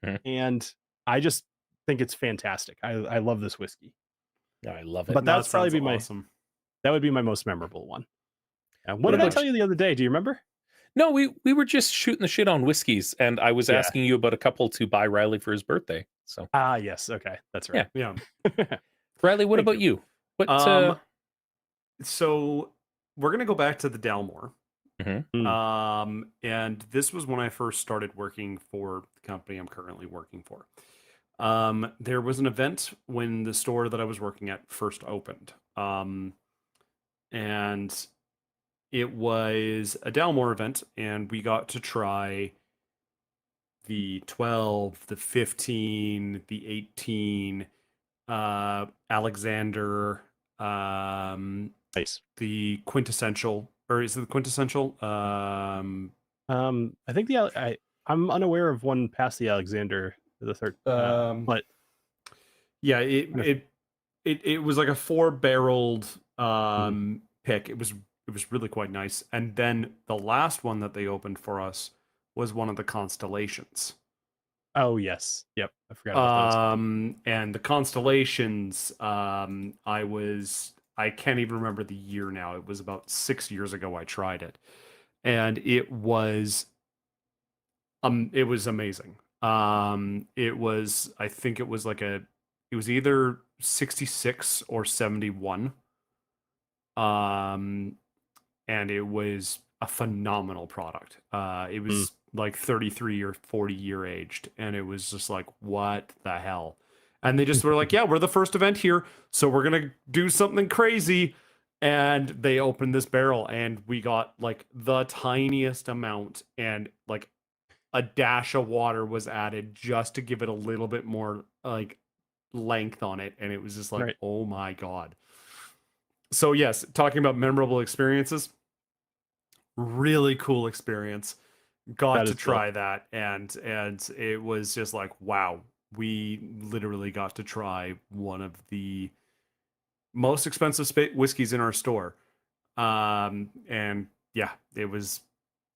Mhm. And I just think it's fantastic. I love this whiskey. I love it. But that's probably be awesome. that would be my most memorable one. What did I about tell you the other day? Do you remember? No, we were just shooting the shit on whiskeys, and I was Yeah. asking you about a couple to buy Riley for his birthday. So Yes, okay, that's right. Yeah. Riley, what Thank about you? What So we're gonna go back to the Dalmore. Mhm. And this was when I first started working for the company I'm currently working for. There was an event when the store that I was working at first opened. And it was a Dalmore event, and we got to try the 12, the 15, the 18, Alexander, Nice. the quintessential, or is it the quintessential? I think I'm unaware of one past the Alexander the third, but yeah, it was like a 4-barreled pick. It was really quite nice. And then the last one that they opened for us was one of the Constellations. oh yes, yep, I forgot about those. And the Constellations, I can't even remember the year now. It was about 6 years ago I tried it, and it was amazing. I think it was it was either 66 or 71. And it was a phenomenal product. It was like 33 or 40 year aged, and it was just like, what the hell? And they just were like, yeah, we're the first event here, so we're gonna do something crazy. And they opened this barrel, and we got like the tiniest amount, and like a dash of water was added just to give it a little bit more like length on it, and it was just like, Right. oh my god. So yes, talking about memorable experiences, really cool experience. Got That to is cool. try that, and it was just like, wow, we literally got to try one of the most expensive whiskeys in our store. And yeah, it was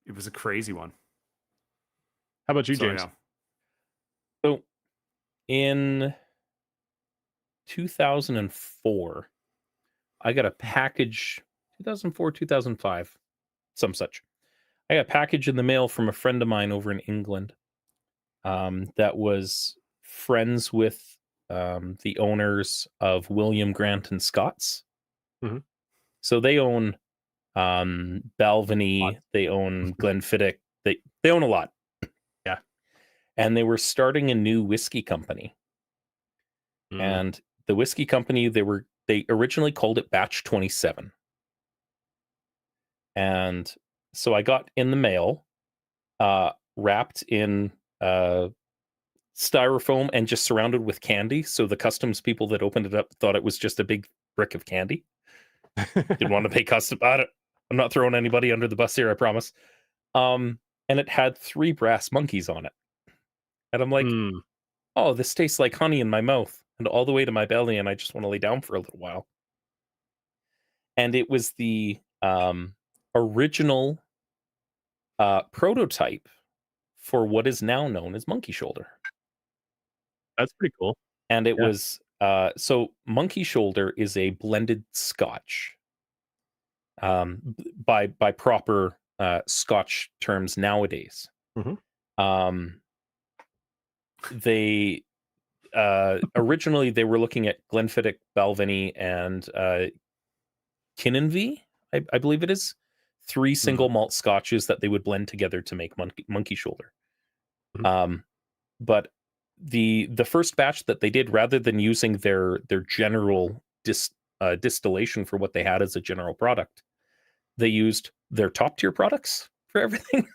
a crazy one. How about you, So James? yeah. So in 2004, I got a package. 2004, 2005, some such. I got a package in the mail from a friend of mine over in England. That was friends with the owners of William Grant and Scott's. Mhm. So they own Balvenie, they own Glenfiddich, they own a lot. Yeah. And they were starting a new whiskey company. And the whiskey company, they originally called it Batch 27. And so I got in the mail, wrapped in styrofoam and just surrounded with candy. So the customs people that opened it up thought it was just a big brick of candy. Didn't want to pay custom about it. I'm not throwing anybody under the bus here, I promise. And it had 3 brass monkeys on it. And I'm like, oh, this tastes like honey in my mouth and all the way to my belly, and I just want to lay down for a little while. And it was the original prototype for what is now known as Monkey Shoulder. That's pretty cool. And it Yeah. was so Monkey Shoulder is a blended Scotch. By proper Scotch terms nowadays. Mhm. They originally they were looking at Glenfiddich, Balvenie, and Kininvie, I believe it is. 3 single malt scotches that they would blend together to make Monkey Shoulder. But the first batch that they did, rather than using their general distillation for what they had as a general product, they used their top tier products for everything.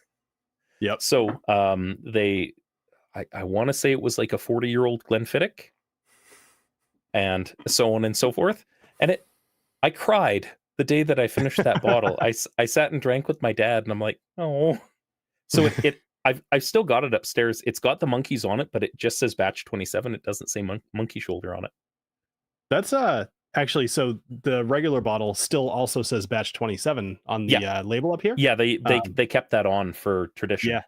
Yep. So I want to say it was like a 40-year-old Glenfiddich, and so on and so forth. And I cried the day that I finished that bottle. I sat and drank with my dad, and I'm like, oh. So I've still got it upstairs. It's got the monkeys on it, but it just says batch 27. It doesn't say Monkey Shoulder on it. That's actually, so the regular bottle still also says batch 27 on the label up here. Yeah, they kept that on for tradition.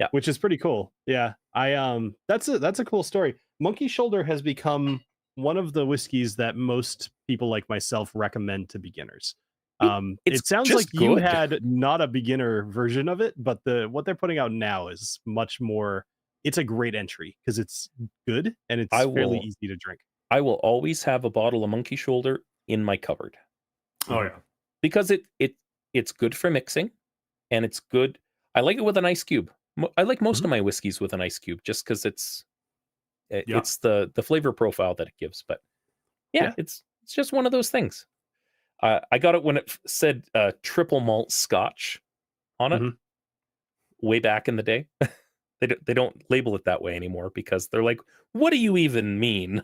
Yeah, which is pretty cool. Yeah, that's a cool story. Monkey Shoulder has become one of the whiskeys that most people like myself recommend to beginners. It sounds like you had not a beginner version of it, but what they're putting out now is much more. It's a great entry because it's good and it's fairly easy to drink. I will always have a bottle of Monkey Shoulder in my cupboard. Oh yeah, because it's good for mixing, and it's good. I like it with an ice cube. I like most of my whiskeys with an ice cube, just because it's the flavor profile that it gives. But it's just one of those things. I got it when it said triple malt Scotch on it way back in the day. They don't label it that way anymore because they're like, what do you even mean?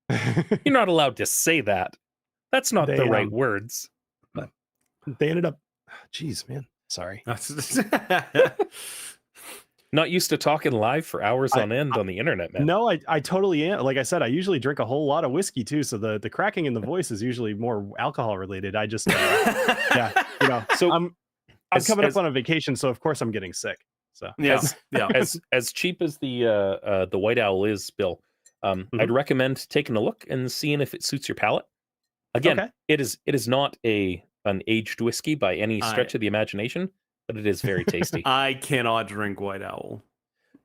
You're not allowed to say that. That's not the right words. But they ended up, geez, man, sorry. Not used to talking live for hours on end on the internet, man. No, I totally am. Like I said, I usually drink a whole lot of whiskey too, so the cracking in the voice is usually more alcohol related. I just so I'm coming up on a vacation, so of course I'm getting sick. So as cheap as the White Owl is, Bill, I'd recommend taking a look and seeing if it suits your palate. Again, it is not an aged whiskey by any stretch of the imagination, but it is very tasty. I cannot drink White Owl.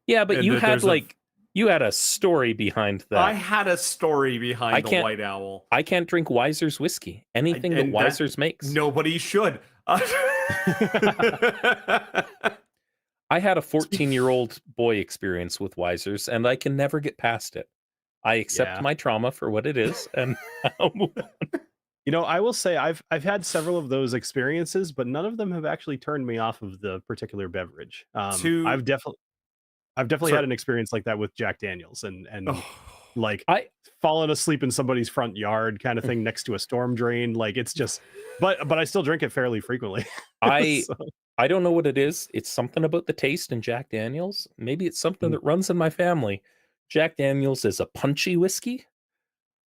Yeah, but you had a story behind that. I had a story behind the White Owl. I can't drink Weiser's whiskey. Anything that Weiser's makes. Nobody should. I had a 14-year-old boy experience with Weiser's, and I can never get past it. I accept my trauma for what it is, and I'll move on. I will say I've had several of those experiences, but none of them have actually turned me off of the particular beverage. I've definitely had an experience like that with Jack Daniels, and like fallen asleep in somebody's front yard kind of thing next to a storm drain. Like it's just, but I still drink it fairly frequently. I don't know what it is. It's something about the taste in Jack Daniels. Maybe it's something that runs in my family. Jack Daniels is a punchy whiskey,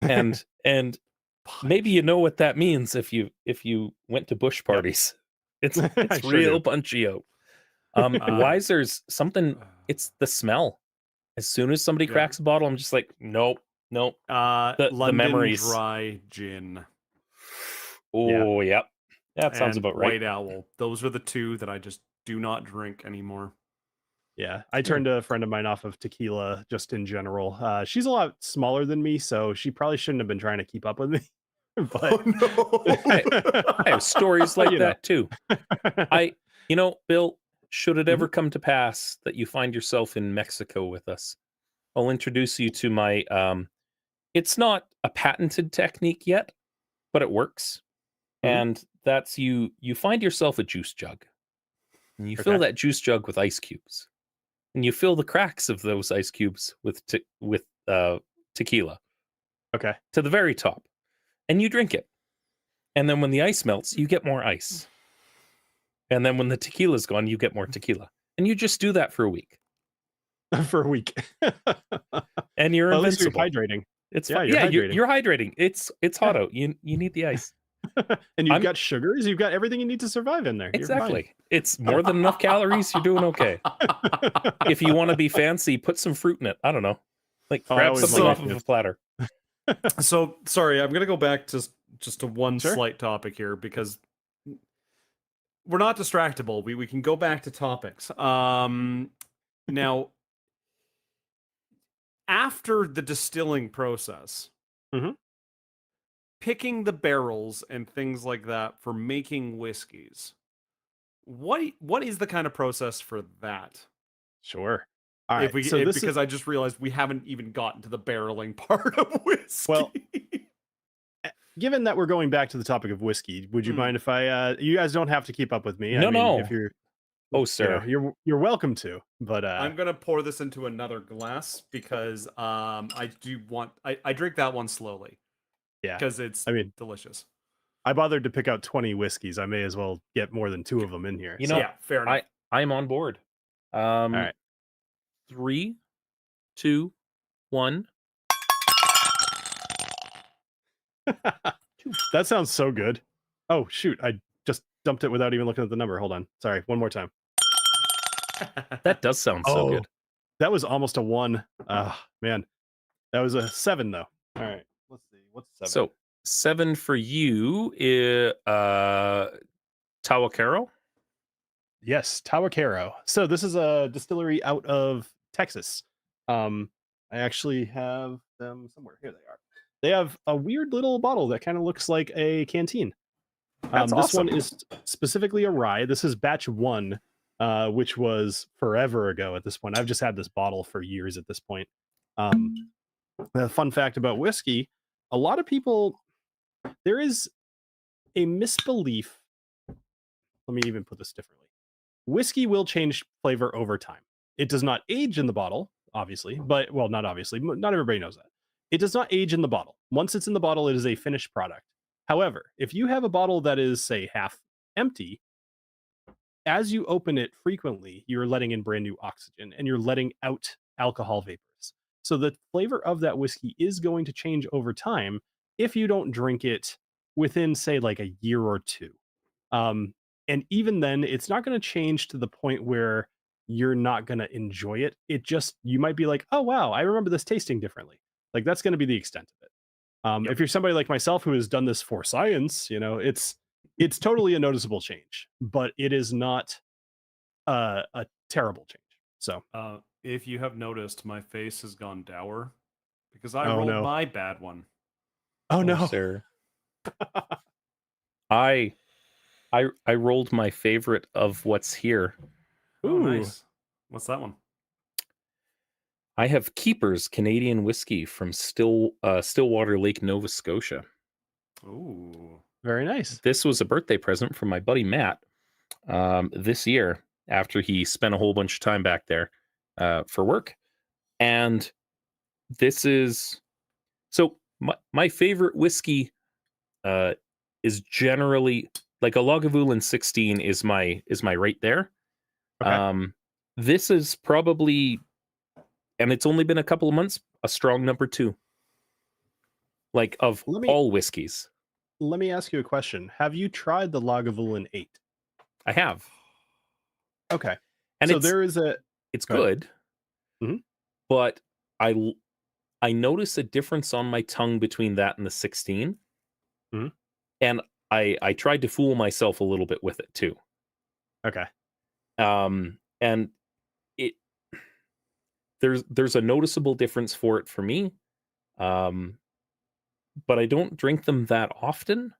and maybe you know what that means if you went to bush parties. It's real punchy out. Weiser's something. It's the smell. As soon as somebody cracks a bottle, I'm just like, nope. The memories. Dry gin. Oh, yep. That sounds about right. White Owl. Those are the two that I just do not drink anymore. Yeah, I turned a friend of mine off of tequila just in general. She's a lot smaller than me, so she probably shouldn't have been trying to keep up with me. But I have stories like that too. Bill, should it ever come to pass that you find yourself in Mexico with us, I'll introduce you to my it's not a patented technique yet, but it works. And that's you find yourself a juice jug, and you fill that juice jug with ice cubes, and you fill the cracks of those ice cubes with tequila, to the very top, and you drink it. And then when the ice melts, you get more ice, and then when the tequila's gone, you get more tequila, and you just do that for a week. And you're invincible. You're hydrating. You're hydrating. It's hot out. You need the ice. And you've got sugars, you've got everything you need to survive in there. Exactly. It's more than enough calories. You're doing okay. If you want to be fancy, put some fruit in it. I don't know. Like grab something off of a platter. So sorry, I'm gonna go back to just to one slight topic here because we're not distractible. We can go back to topics. Now after the distilling process, Mhm. picking the barrels and things like that for making whiskeys, what is the kind of process for that? Sure. All right. So this is Because I just realized we haven't even gotten to the barreling part of whiskey. well, given that we're going back to the topic of whiskey, would you Hmm. mind if I you guys don't have to keep up with me. No, I mean, no. if you're Oh, you know, sir. you're welcome to, but I'm gonna pour this into another glass because I drink that one slowly yeah. because it's I mean, delicious. I bothered to pick out 20 whiskeys. I may as well get more than 2 of them in here. You so, know, Yeah, fair enough. I'm on board. all right. 3, 2, 1. That sounds so good. Oh shoot, I just dumped it without even looking at the number. Hold on. Sorry, one more time. That does sound so good. That was almost a 1. Man. That was a 7 though. All right. Let's see. What's 7? So 7 for you. Tahwahkaro. Yes, Tahwahkaro. So this is a distillery out of Texas. I actually have them somewhere. Here they are. They have a weird little bottle that kind of looks like a canteen. That's This awesome. one is specifically a rye. This is batch 1, which was forever ago at this point. I've just had this bottle for years at this point. The fun fact about whiskey, a lot of people, there is a misbelief. Let me even put this differently. Whiskey will change flavor over time. It does not age in the bottle, obviously, but well, not obviously, not everybody knows that. It does not age in the bottle. Once it's in the bottle, it is a finished product. However, if you have a bottle that is, say, half empty, as you open it frequently, you're letting in brand new oxygen and you're letting out alcohol vapors. So the flavor of that whiskey is going to change over time if you don't drink it within, say, like a year or 2. And even then, it's not going to change to the point where you're not going to enjoy it. It just, you might be like, oh, wow, I remember this tasting differently. Like, that's going to be the extent of it. Yep. If you're somebody like myself who has done this for science, it's totally a noticeable change, but it is not a terrible change. So, If you have noticed, my face has gone dour because I Oh, rolled no. my bad one. oh no, sir. I rolled my favorite of what's here. Oh, Ooh. nice. What's that one? I have Keeper's Canadian whiskey from Stillwater Lake, Nova Scotia. Ooh. Very nice. This was a birthday present from my buddy Matt this year after he spent a whole bunch of time back there for work. And this is so my favorite whiskey is generally like a Lagavulin 16 is my right there. Okay. This is probably, and it's only been a couple of months, a strong number 2. Like of all whiskeys. Let me ask you a question. Have you tried the Lagavulin 8? I have. Okay. And so it's there is a it's Go ahead. good. Mhm. But I notice a difference on my tongue between that and the 16. Mhm. And I tried to fool myself a little bit with it too. Okay. And it there's a noticeable difference for it for me. But I don't drink them that often.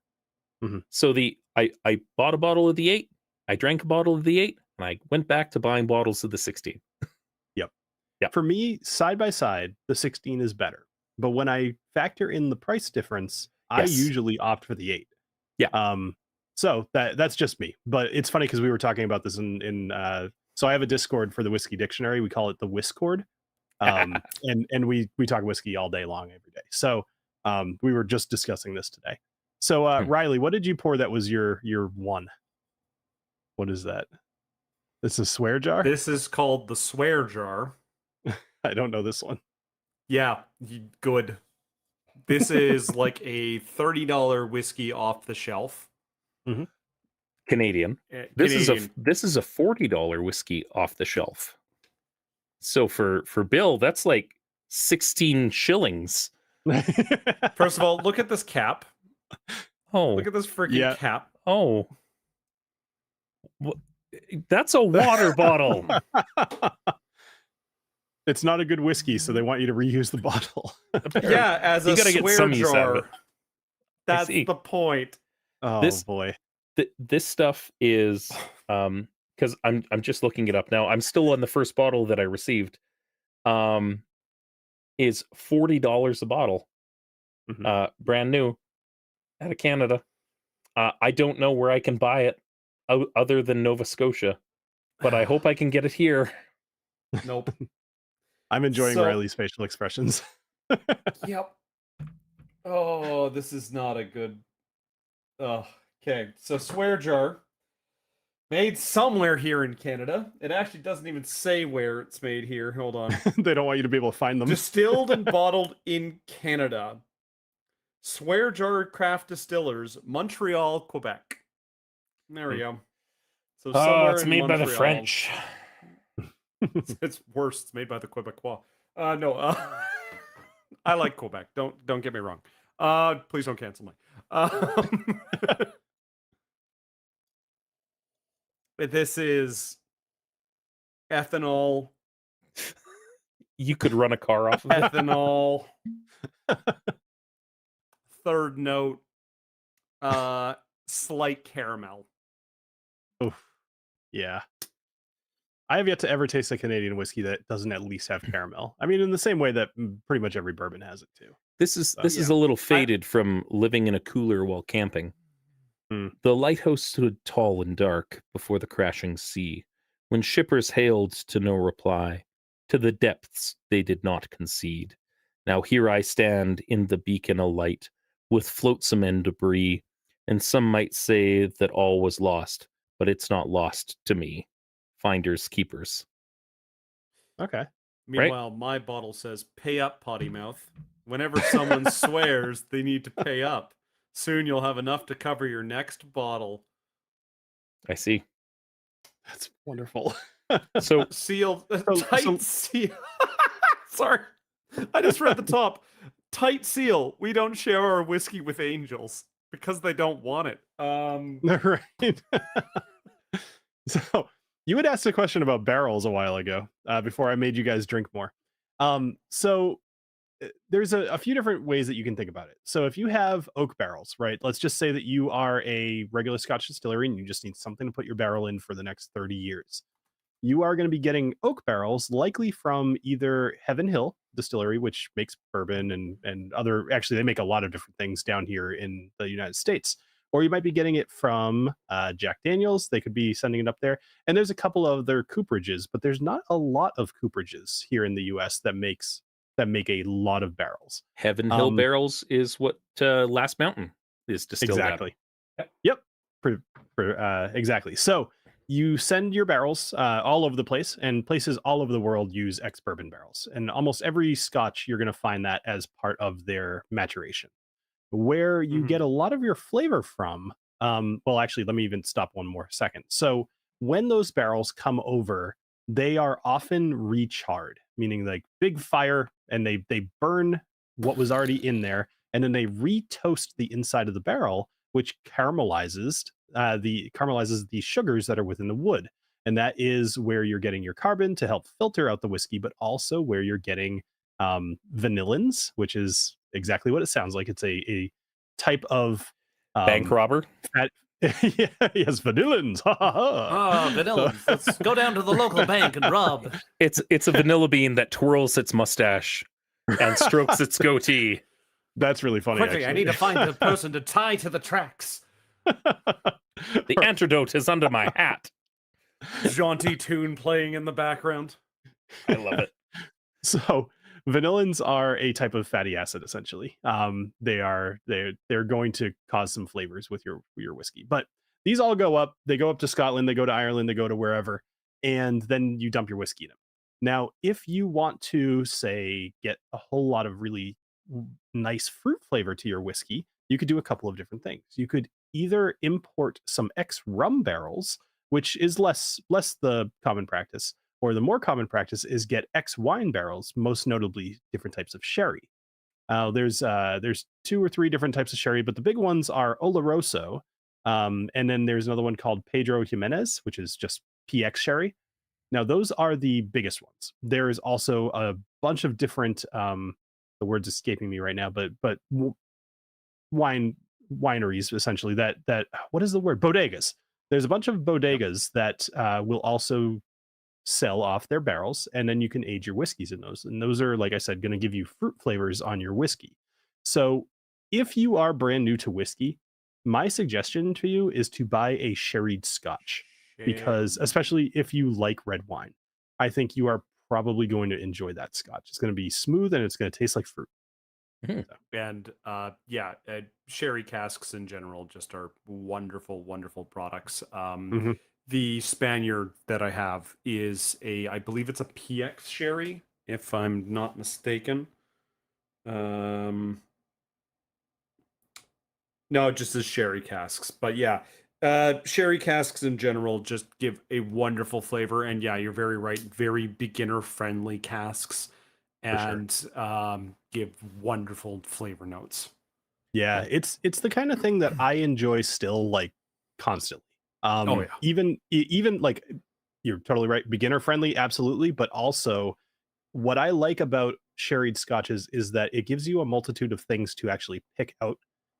Mhm. So I bought a bottle of the 8, I drank a bottle of the 8, and I went back to buying bottles of the 16. Yep. Yeah. For me, side by side, the 16 is better. But when I factor in the price difference, I Yes. usually opt for the 8. Yeah. So that's just me. But it's funny because we were talking about this in so I have a Discord for the whiskey dictionary. We call it the Whiskcord. And we talk whiskey all day long every day. So we were just discussing this today. So Riley, what did you pour that was your 1? What is that? It's a swear jar? This is called the swear jar. I don't know this one. Yeah, good. This is like a $30 whiskey off the shelf. Canadian. This is a $40 whiskey off the shelf. So for Bill, that's like 16 shillings. First of all, look at this cap. Oh, Look at this freaking cap. Oh, that's a water bottle. It's not a good whiskey, so they want you to reuse the bottle. Yeah, as You a gotta get swear some use out of jar. it. That's see. the point. Oh This- boy. This stuff is because I'm just looking it up now. I'm still on the first bottle that I received. Is $40 a bottle. Brand new out of Canada. I don't know where I can buy it other than Nova Scotia, but I hope I can get it here. Nope. I'm enjoying So- Riley's facial expressions. Yep. Oh, this is not a good. Oh, okay. So swear jar made somewhere here in Canada. It actually doesn't even say where it's made here. Hold on. They don't want you to be able to find them. Distilled and bottled in Canada. Swear jar craft distillers, Montreal, Quebec. There we go. So somewhere it's in made by the Montreal. French. It's worse. It's made by the Quebecois. No. I like Quebec. Don't get me wrong. Please don't cancel me. But this is ethanol. You could run a car off of it. Ethanol. Third note. Slight caramel. Oof. Yeah. I have yet to ever taste a Canadian whiskey that doesn't at least have caramel. I mean, in the same way that pretty much every bourbon has it too. This is Yeah. a little faded from living in a cooler while camping. The lighthouse stood tall and dark before the crashing sea, when shippers hailed to no reply. To the depths they did not concede. Now here I stand in the beacon alight, with flotsam and debris, and some might say that all was lost, but it's not lost to me. Finders keepers. Okay. Meanwhile, my bottle says, "Pay up, potty mouth." Whenever someone swears, they need to pay up. Soon you'll have enough to cover your next bottle. I see. That's wonderful. So Sealed, So- tight seal. Sorry, I just read the top. Tight seal. We don't share our whiskey with angels because they don't want it. Right. So you had asked a question about barrels a while ago, before I made you guys drink more. So there's a few different ways that you can think about it. So if you have oak barrels, right? Let's just say that you are a regular Scotch distillery and you just need something to put your barrel in for the next 30 years. You are going to be getting oak barrels, likely from either Heaven Hill Distillery, which makes bourbon and other, actually they make a lot of different things down here in the United States. Or you might be getting it from Jack Daniels. They could be sending it up there. And there's a couple of other cooperages, but there's not a lot of cooperages here in the US that make a lot of barrels. Heaven Hill barrels is what Last Mountain is distilled Exactly. out. Yep. Exactly. So you send your barrels all over the place, and places all over the world use ex-bourbon barrels. And almost every Scotch, you're going to find that as part of their maturation. Where you get a lot of your flavor from, well, actually, let me even stop one more second. So when those barrels come over, they are often recharred, meaning like big fire, and they burn what was already in there, and then they re-toast the inside of the barrel, which caramelizes the sugars that are within the wood. And that is where you're getting your carbon to help filter out the whiskey, but also where you're getting vanillins, which is exactly what it sounds like. It's a type of Bank robber. Yeah, yes, vanillins. Vanilla. Let's go down to the local bank and rob. It's a vanilla bean that twirls its mustache and strokes its goatee. That's really funny. Quickly, actually. I need to find the person to tie to the tracks. The antidote is under my hat. Jaunty tune playing in the background. I love it. So vanillins are a type of fatty acid, essentially. They're going to cause some flavors with your whiskey. But these all go up. They go up to Scotland. They go to Ireland. They go to wherever, and then you dump your whiskey in them. Now, if you want to, say, get a whole lot of really nice fruit flavor to your whiskey, you could do a couple of different things. You could either import some ex-rum barrels, which is less the common practice, or the more common practice is get ex-wine barrels, most notably different types of sherry. There's 2 or 3 different types of sherry, but the big ones are Oloroso, and then there's another one called Pedro Jimenez, which is just PX sherry. Now, those are the biggest ones. There is also a bunch of different, the word's escaping me right now, but wineries essentially that what is the word? Bodegas. There's a bunch of bodegas that will also sell off their barrels, and then you can age your whiskeys in those. And those are, like I said, going to give you fruit flavors on your whiskey. So if you are brand new to whiskey, my suggestion to you is to buy a sherried scotch, because especially if you like red wine, I think you are probably going to enjoy that scotch. It's going to be smooth and it's going to taste like fruit. And sherry casks in general just are wonderful, wonderful products. Mhm. The Spaniard that I have is I believe it's a PX sherry, if I'm not mistaken. No, it just is sherry casks. But yeah, sherry casks in general just give a wonderful flavor. And yeah, you're very right. Very beginner friendly casks, and give wonderful flavor notes. Yeah, it's the kind of thing that I enjoy still, like, constantly. Oh, yeah. Even like, you're totally right, beginner friendly, absolutely, but also what I like about sherried scotches is that it gives you a multitude of things to actually pick out,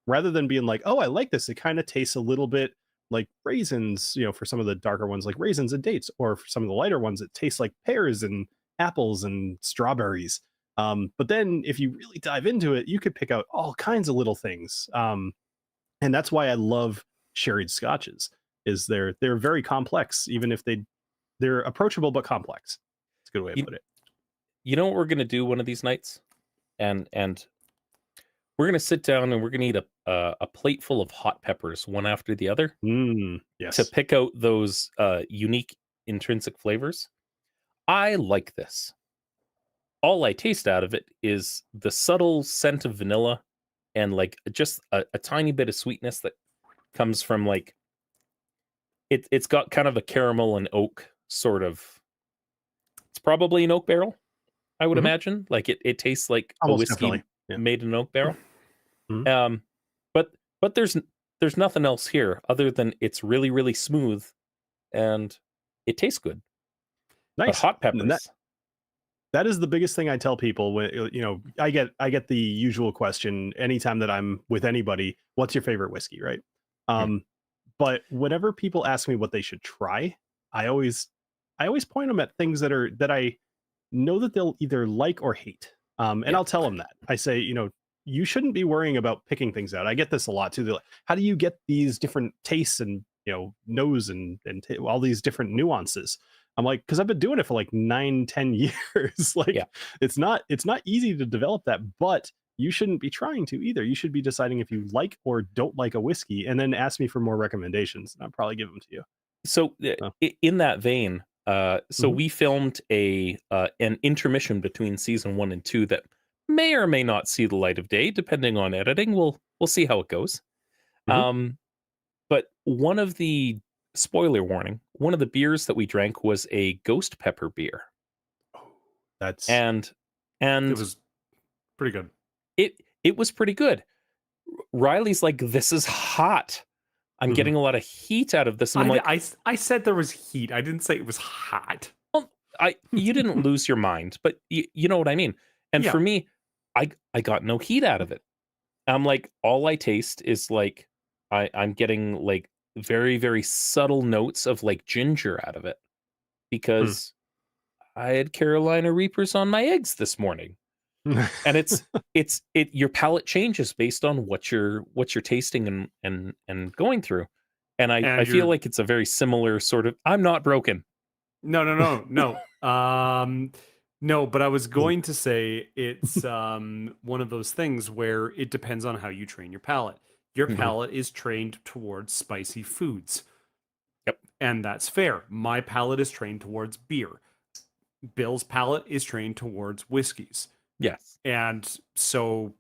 rather than being like, oh, I like this. It kind of tastes a little bit like raisins, for some of the darker ones, like raisins and dates, or for some of the lighter ones, it tastes like pears and apples and strawberries. But then if you really dive into it, you could pick out all kinds of little things. And that's why I love sherried scotches, is they're very complex, even if they're approachable but complex. It's a good way to put it. You know what we're gonna do one of these nights, and we're gonna sit down and we're gonna eat a plate full of hot peppers, one after the other, Yes. to pick out those unique intrinsic flavors. I like this. All I taste out of it is the subtle scent of vanilla and like just a tiny bit of sweetness that comes from like it's got kind of a caramel and oak sort of. It's probably an oak barrel, I would imagine. Like it tastes like Almost a whiskey definitely. Yeah. made in an oak barrel. Mhm. But there's nothing else here other than it's really, really smooth and it tastes good. But Nice. hot And peppers. that is the biggest thing I tell people when, I get the usual question anytime that I'm with anybody, what's your favorite whiskey, right? But whenever people ask me what they should try, I always point them at things that I know that they'll either like or hate. And Yeah. I'll tell them that. I say, you shouldn't be worrying about picking things out. I get this a lot too. They're like, how do you get these different tastes and, nose and all these different nuances? I'm like, because I've been doing it for like 9-10 years. Like, Yeah. it's not easy to develop that, but you shouldn't be trying to either. You should be deciding if you like or don't like a whiskey, and then ask me for more recommendations, and I'll probably give them to you. So in that vein, Mhm. we filmed an intermission between season 1 and 2 that may or may not see the light of day, depending on editing. We'll see how it goes. Mhm. But one of the spoiler warning, one of the beers that we drank was a ghost pepper beer, That's and It was pretty good. it was pretty good. Riley's like, this is hot. I'm Mhm. getting a lot of heat out of this, and I'm like, I said there was heat. I didn't say it was hot. you didn't lose your mind, but you know what I mean. And Yeah. for me, I got no heat out of it. I'm like, all I taste is like I'm getting like very, very subtle notes of like ginger out of it because I had Carolina Reapers on my eggs this morning. And it's your palate changes based on what you're tasting and going through. And I And feel you're like it's a very similar sort of I'm not broken. no. No, but I was going to say it's one of those things where it depends on how you train your palate. Your Mhm. palate is trained towards spicy foods. Yep. And that's fair. My palate is trained towards beer. Bill's palate is trained towards whiskeys. Yes. And so,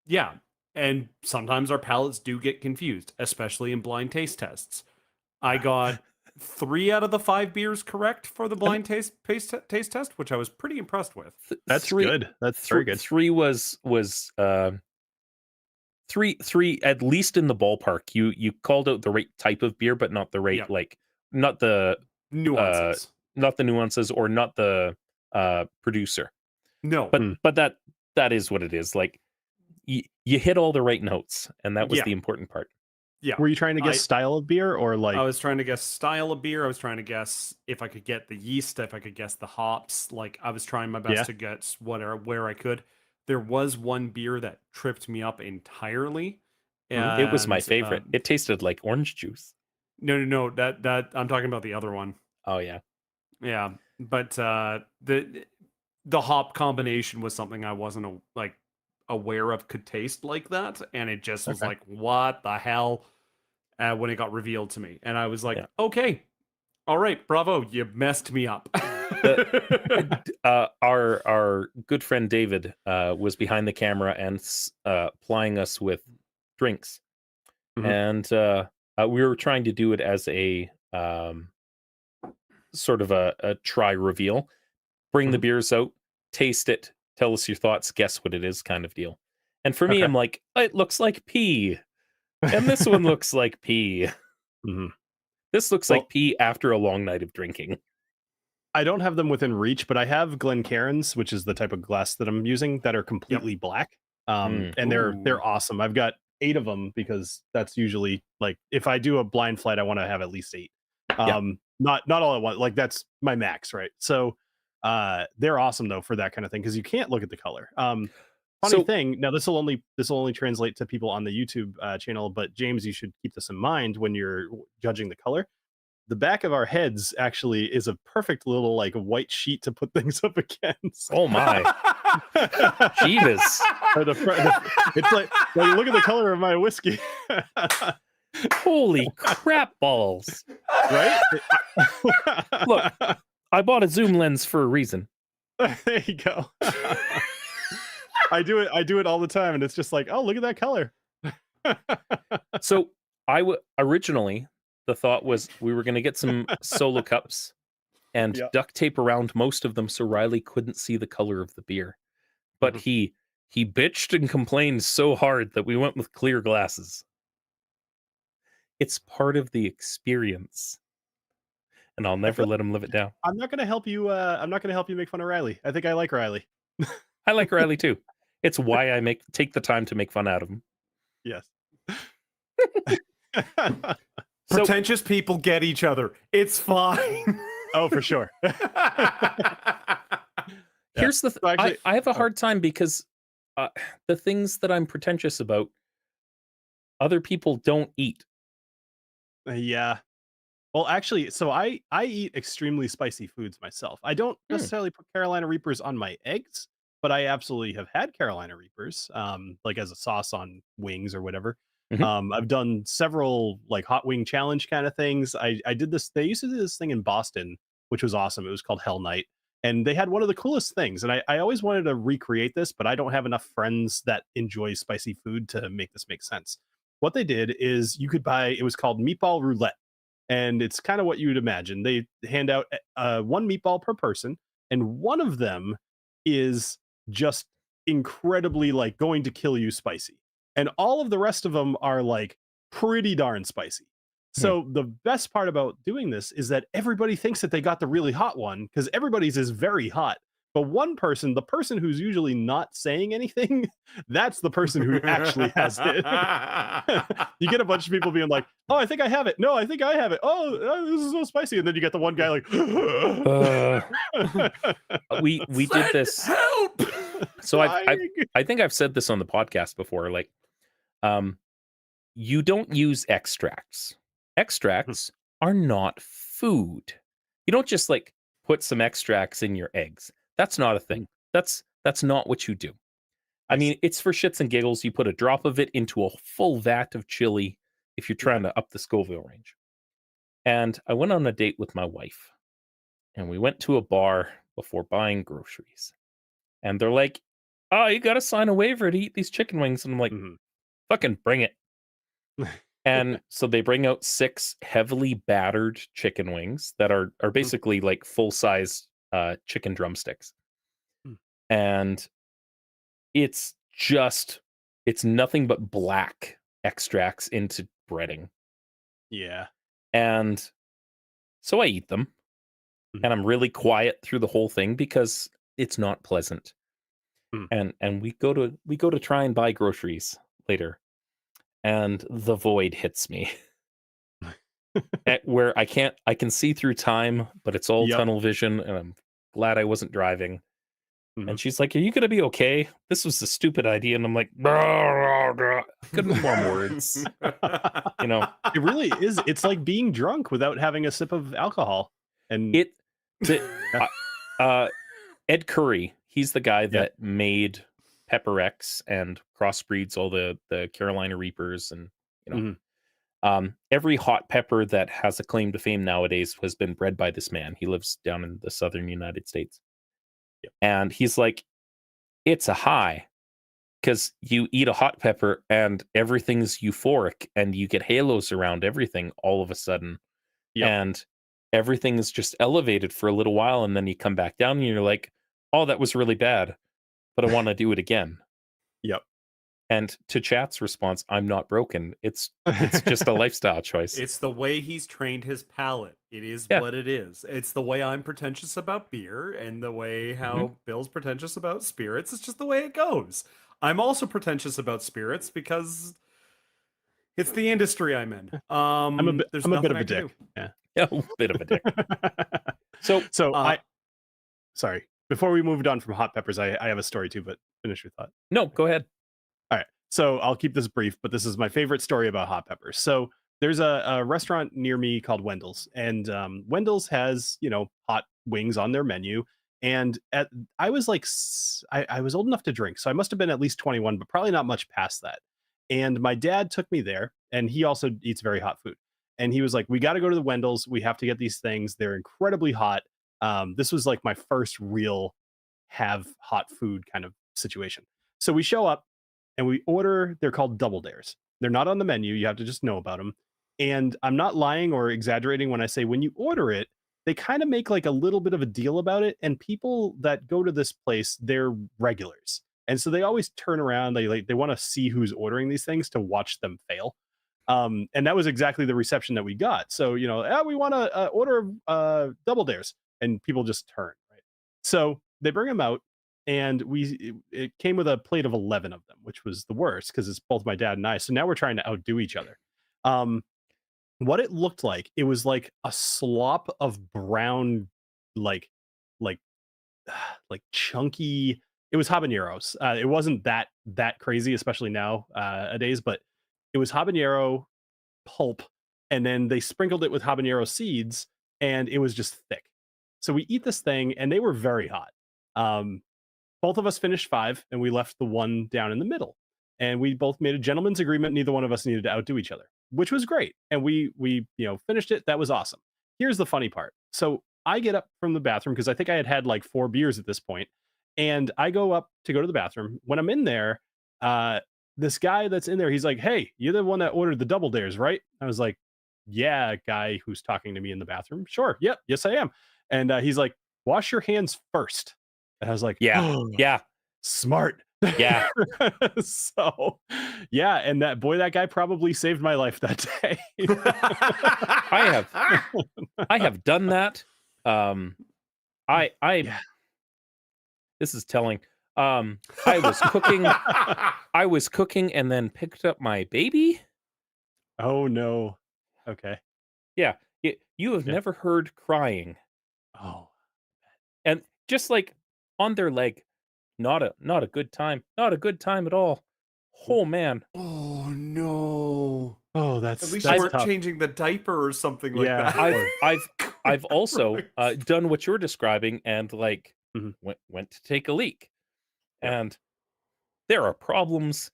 yeah. And sometimes our palates do get confused, especially in blind taste tests. I got 3 out of the 5 beers correct for the blind taste test, which I was pretty impressed with. That's Three- good. That's very good. 3 was three at least in the ballpark. You called out the right type of beer, but not the right Yep. like not the Nuances. not the nuances or not the producer. No. But that is what it is. Like you hit all the right notes, and that was the important part. Yeah. Were you trying to guess style of beer or like? I was trying to guess style of beer. I was trying to guess if I could get the yeast, if I could guess the hops. Like I was trying my best to get where I could. There was one beer that tripped me up entirely. It was my and, favorite. It tasted like orange juice. No. That I'm talking about the other one. Oh yeah. Yeah, but the hop combination was something I wasn't aware of could taste like that, and it just was like, what the hell? When it got revealed to me, and I was like, okay, all right, bravo, you messed me up. Our good friend David was behind the camera and plying us with drinks, and we were trying to do it as a sort of a try reveal. Bring the beers out, taste it, tell us your thoughts, guess what it is, kind of deal. And for me, I'm like, it looks like pee, and this one looks like pee. This looks like pee after a long night of drinking. I don't have them within reach, but I have Glencairns, which is the type of glass that I'm using, that are completely black. And they're awesome. I've got 8 of them because that's usually like if I do a blind flight, I want to have at least 8. Not all at once. Like that's my max, right? So they're awesome though for that kind of thing because you can't look at the color. Funny thing. Now this will only translate to people on the YouTube channel, but James, you should keep this in mind when you're judging the color. The back of our heads actually is a perfect little like white sheet to put things up against. Oh my, Jeebus! It's like when you look at the color of my whiskey. Holy crap balls! Right? Look, I bought a zoom lens for a reason. There you go. I do it all the time, and it's just like, oh, look at that color. So originally the thought was we were going to get some solo cups and duct tape around most of them so Riley couldn't see the color of the beer. But he bitched and complained so hard that we went with clear glasses. It's part of the experience, and I'll never let him live it down. I'm not going to help you. I'm not going to help you make fun of Riley. I think I like Riley. I like Riley too. It's why I take the time to make fun out of him. Yes. Pretentious people get each other. It's fine. Oh, for sure. Here's the I have a hard time because the things that I'm pretentious about, other people don't eat. Yeah. Well, actually, so I eat extremely spicy foods myself. I don't necessarily put Carolina Reapers on my eggs, but I absolutely have had Carolina Reapers, like as a sauce on wings or whatever. I've done several like hot wing challenge kind of things. I did this. They used to do this thing in Boston, which was awesome. It was called Hell Night, and they had one of the coolest things. And I always wanted to recreate this, but I don't have enough friends that enjoy spicy food to make this make sense. What they did is you could buy. It was called meatball roulette, and it's kind of what you would imagine. They hand out 1 meatball per person, and one of them is just incredibly like going to kill you spicy. And all of the rest of them are like pretty darn spicy. So the best part about doing this is that everybody thinks that they got the really hot one because everybody's is very hot. But one person, the person who's usually not saying anything, that's the person who actually has it. You get a bunch of people being like, oh, I think I have it. No, I think I have it. Oh, this is so spicy. And then you get the one guy like, we did this. Help! So I think I've said this on the podcast before. Like, you don't use extracts. Extracts are not food. You don't just like put some extracts in your eggs. That's not a thing. That's not what you do. I mean, it's for shits and giggles. You put a drop of it into a full vat of chili if you're trying to up the Scoville range. And I went on a date with my wife, and we went to a bar before buying groceries. And they're like, oh, you got to sign a waiver to eat these chicken wings. And I'm like, fucking bring it. And so they bring out 6 heavily battered chicken wings that are basically like full-size chicken drumsticks. And it's nothing but black extracts into breading. Yeah. And so I eat them. and I'm really quiet through the whole thing because it's not pleasant. Mm. And we go to try and buy groceries later, and the void hits me. Where I can see through time, but it's all Yep. tunnel vision, and I'm glad I wasn't driving. Mhm. And she's like, "Are you gonna be okay? This was a stupid idea." And I'm like, I couldn't form words. You know, It really is. It's like being drunk without having a sip of alcohol. And it the Ed Curry, he's the guy Yep. that made Pepper X and crossbreeds all the Carolina Reapers, and you know, Mhm. every hot pepper that has a claim to fame nowadays has been bred by this man. He lives down in the southern United States. Yep. And he's like, it's a high because you eat a hot pepper and everything's euphoric and you get halos around everything all of a sudden. Yep. And everything is just elevated for a little while. And then you come back down and you're like, oh, that was really bad, but I want to do it again. Yep. And to Chat's response, I'm not broken. It's just a lifestyle choice. It's the way he's trained his palate. It is Yeah. what it is. It's the way I'm pretentious about beer and the way how Bill's pretentious about spirits. It's just the way it goes. I'm also pretentious about spirits because it's the industry I'm in. I'm a bit There's of nothing a I can dick. do. Yeah. Yeah, a bit of a dick. So Sorry. Before we moved on from hot peppers, I have a story too, but finish your thought. no, go ahead. All right. So I'll keep this brief, but this is my favorite story about hot peppers. So there's a restaurant near me called Wendell's, and Wendell's has, hot wings on their menu. And I was like, I was old enough to drink, so I must have been at least 21, but probably not much past that. And my dad took me there, and he also eats very hot food. And he was like, we got to go to the Wendell's. We have to get these things. They're incredibly hot. This was like my first real have hot food kind of situation. So we show up and we order, they're called double dares. They're not on the menu. You have to just know about them. And I'm not lying or exaggerating when I say when you order it, they kind of make like a little bit of a deal about it. And people that go to this place, they're regulars. And so they always turn around. They want to see who's ordering these things to watch them fail. And that was exactly the reception that we got. So, we want to order double dares, and people just turn, right? So they bring them out, and it came with a plate of 11 of them, which was the worst because it's both my dad and I. So now we're trying to outdo each other. What it looked like, it was like a slop of brown, like like chunky. It was habaneros. It wasn't that crazy, especially nowadays, but it was habanero pulp, and then they sprinkled it with habanero seeds, and it was just thick. So we eat this thing, and they were very hot. Both of us finished 5, and we left the one down in the middle. And we both made a gentleman's agreement. Neither one of us needed to outdo each other, which was great. And we finished it. That was awesome. Here's the funny part. So I get up from the bathroom because I think I had like 4 beers at this point, and I go up to go to the bathroom. When I'm in there, this guy that's in there, he's like, "Hey, you're the one that ordered the double dares, right?" I was like, "Yeah," guy who's talking to me in the bathroom. "Sure, yep, yes I am." And he's like, "Wash your hands first." And I was like, Yeah. "Oh, Yeah. smart." Yeah. So, yeah, and that guy probably saved my life that day. I have done that. I Yeah. This is telling. I was cooking and then picked up my baby. Oh no. Okay. Yeah. You have Yeah. never heard crying. Oh. And just like on their leg, not a good time. Not a good time at all. Oh man. Oh no. Oh, that's At least you weren't tough. changing the diaper or something like Yeah. that. I've also done what you're describing and like Mhm. went to take a leak. Yep. And there are problems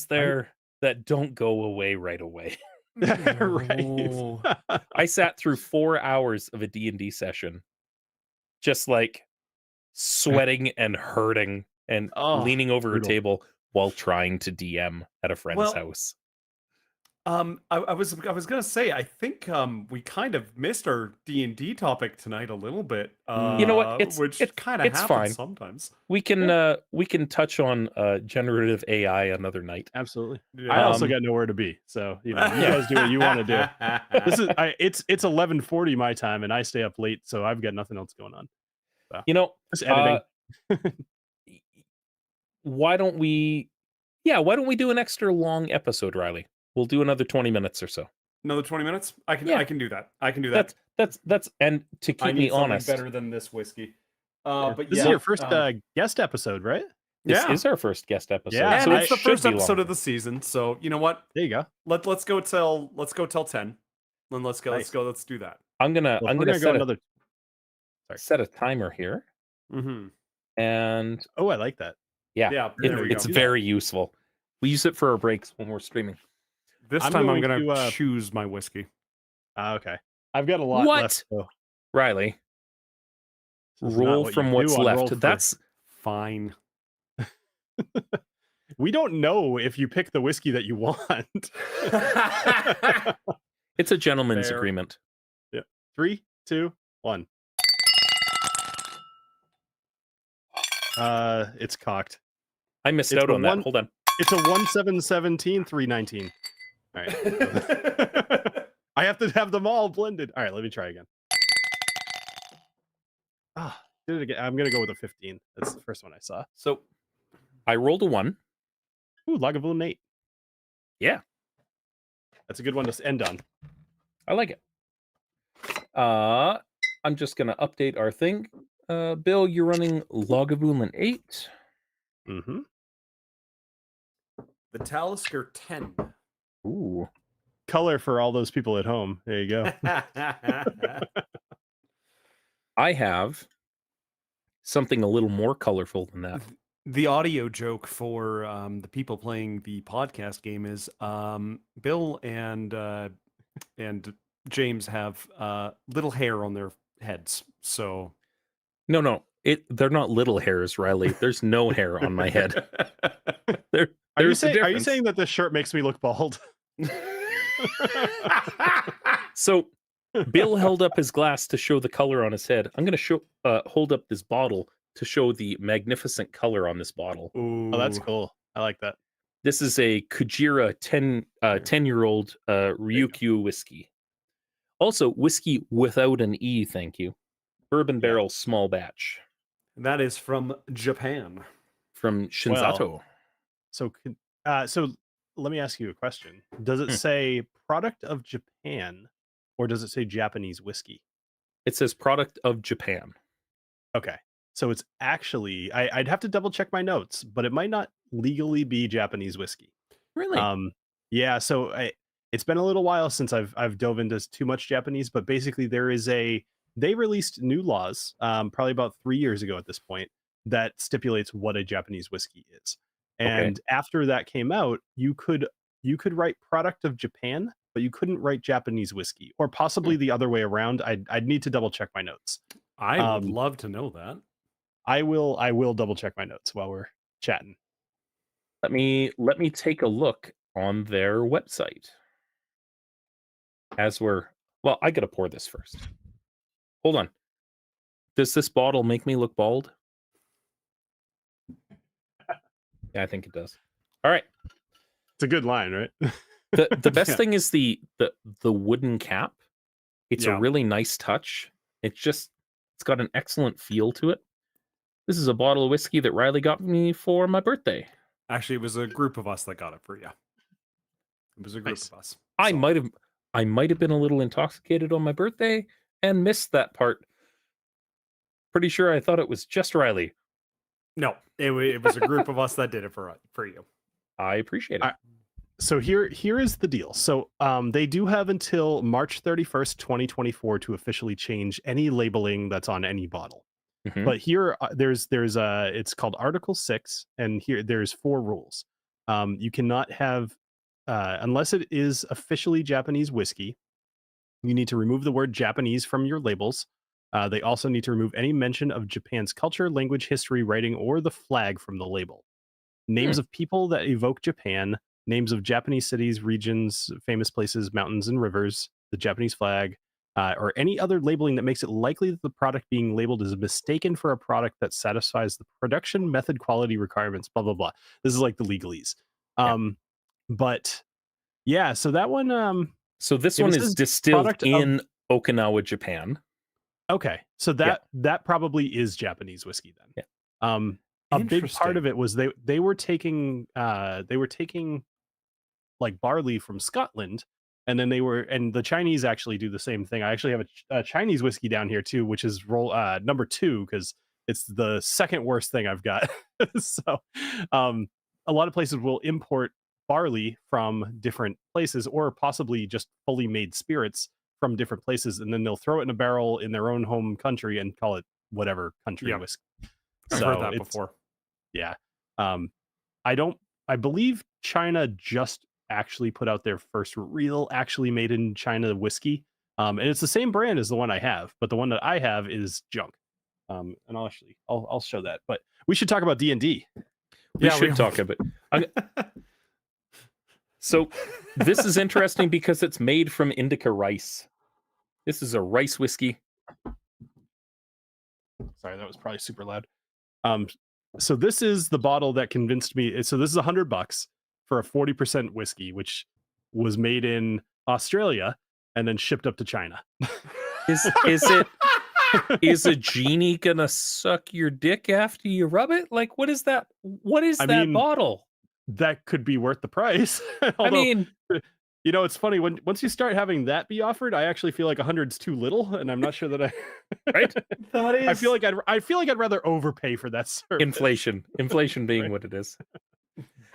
there that don't go away right away. Right. I sat through 4 hours of a D&D session just like sweating and hurting and Oh, leaning over brutal. a table while trying to DM at a friend's Well, house. I was gonna say, I think we kind of missed our D&D topic tonight a little bit. You know what? Which kind of it's happens fine. sometimes. We can touch on generative AI another night. Absolutely. Yeah. I also got nowhere to be, so you guys do what you want to do. This is it's 11:40 my time, and I stay up late, so I've got nothing else going on. So, just editing. Why don't we do an extra long episode, Riley? We'll do another 20 minutes or so. Another 20 minutes? I can do that. I can do that. That's and to keep me honest, better than this whiskey. But this is your first guest episode, right? This is our first guest episode. Yeah, and it's the first episode of the season. So you know what? There you go. Let's go till 10. Then let's go. Nice. Let's do that. I'm gonna set a timer here. Mm-hmm. And I like that. Yeah. It's very useful. We use it for our breaks when we're streaming. This time I'm gonna choose my whiskey. Okay. I've got a lot left. So. Riley, roll from what's left. That's fine. We don't know if you pick the whiskey that you want. It's a gentleman's agreement. Yeah. 3, 2, 1. It's cocked. I missed out on that. Hold on. It's a 1717 319. All right. I have to have them all blended. All right, let me try again. Did it again. I'm gonna go with a 15. That's the first one I saw. So I rolled a 1. Ooh, Lagavulin 8. Yeah. That's a good one to end on. I like it. I'm just gonna update our thing. Bill, you're running Lagavulin 8. Mm-hmm. The Talisker 10. Ooh. Color for all those people at home. There you go. I have something a little more colorful than that. The audio joke for the people playing the podcast game is Bill and James have little hair on their heads. So no, they're not little hairs, Riley. There's no hair on my head. Are you saying that this shirt makes me look bald? So Bill held up his glass to show the color on his head. I'm going to hold up this bottle to show the magnificent color on this bottle. Ooh. Oh, that's cool. I like that. This is a Kujira 10-year-old Ryukyu whiskey. Also, whiskey without an E, thank you. Bourbon barrel small batch. That is from Japan. From Shinzato. Well, so let me ask you a question. Does it say product of Japan or does it say Japanese whiskey? It says product of Japan. Okay. So it's actually, I'd have to double check my notes, but it might not legally be Japanese whiskey. Really? Yeah. So it's been a little while since I've dove into too much Japanese, but basically they released new laws, probably about 3 years ago at this point, that stipulates what a Japanese whiskey is. And after that came out, you could write product of Japan, but you couldn't write Japanese whiskey, or possibly the other way around. I'd need to double check my notes. I would love to know that. I will double check my notes while we're chatting. Let me take a look on their website. I gotta pour this first. Hold on. Does this bottle make me look bald? Yeah, I think it does. All right. It's a good line, right? The best thing is the wooden cap. It's a really nice touch. It's got an excellent feel to it. This is a bottle of whiskey that Riley got me for my birthday. Actually, it was a group of us that got it for you. It was a group of us. I might have been a little intoxicated on my birthday and missed that part. Pretty sure I thought it was just Riley. No, it was a group of us that did it for you. I appreciate it. So here is the deal. So they do have until March 31st, 2024 to officially change any labeling that's on any bottle. Mm-hmm. But here there's it's called Article 6, and here there's 4 rules. You cannot have unless it is officially Japanese whiskey, you need to remove the word Japanese from your labels. They also need to remove any mention of Japan's culture, language, history, writing, or the flag from the label. Names of people that evoke Japan, names of Japanese cities, regions, famous places, mountains, and rivers, the Japanese flag, or any other labeling that makes it likely that the product being labeled is mistaken for a product that satisfies the production method quality requirements, blah, blah, blah. This is like the legalese. But yeah, so that one... So this if one it is says distilled product of- in Okinawa, Japan. Okay, so that probably is Japanese whiskey then. Yeah. A big part of it was they were taking like barley from Scotland, and then and the Chinese actually do the same thing. I actually have a Chinese whiskey down here too, which is number 2 because it's the second worst thing I've got. So a lot of places will import barley from different places, or possibly just fully made spirits from different places, and then they'll throw it in a barrel in their own home country and call it whatever country whiskey. I've heard that before. Yeah. I believe China just actually put out their first real actually made in China whiskey. And it's the same brand as the one I have, but the one that I have is junk. And I'll show that. But we should talk about D&D. We should talk about So this is interesting because it's made from indica rice. This is a rice whiskey. Sorry, that was probably super loud. So this is the bottle that convinced me. So this is $100 for a 40% whiskey, which was made in Australia and then shipped up to China. Is a genie gonna suck your dick after you rub it? Like, what is that? What is that bottle? That could be worth the price. Although, it's funny once you start having that be offered, I actually feel like 100's too little, and I'm not sure that I. Right? That is. I feel like I'd rather overpay for that service. Inflation being right. What it is.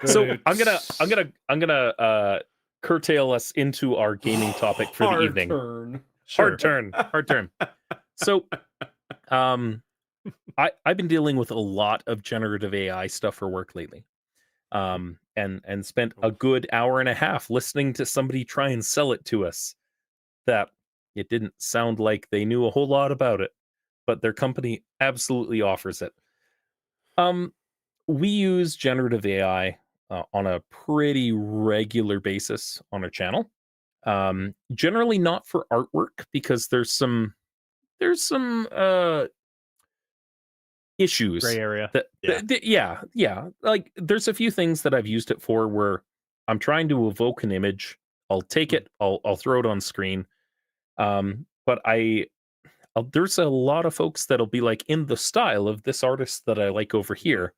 So I'm gonna curtail us into our gaming topic for the evening. Hard turn. So, I've been dealing with a lot of generative AI stuff for work lately. And spent a good hour and a half listening to somebody try and sell it to us that it didn't sound like they knew a whole lot about it, but their company absolutely offers it. We use generative AI on a pretty regular basis on our channel. Generally not for artwork because there's some issues. Gray area. Yeah. Like there's a few things that I've used it for where I'm trying to evoke an image. I'll take it. I'll throw it on screen. But there's a lot of folks that'll be like in the style of this artist that I like over here,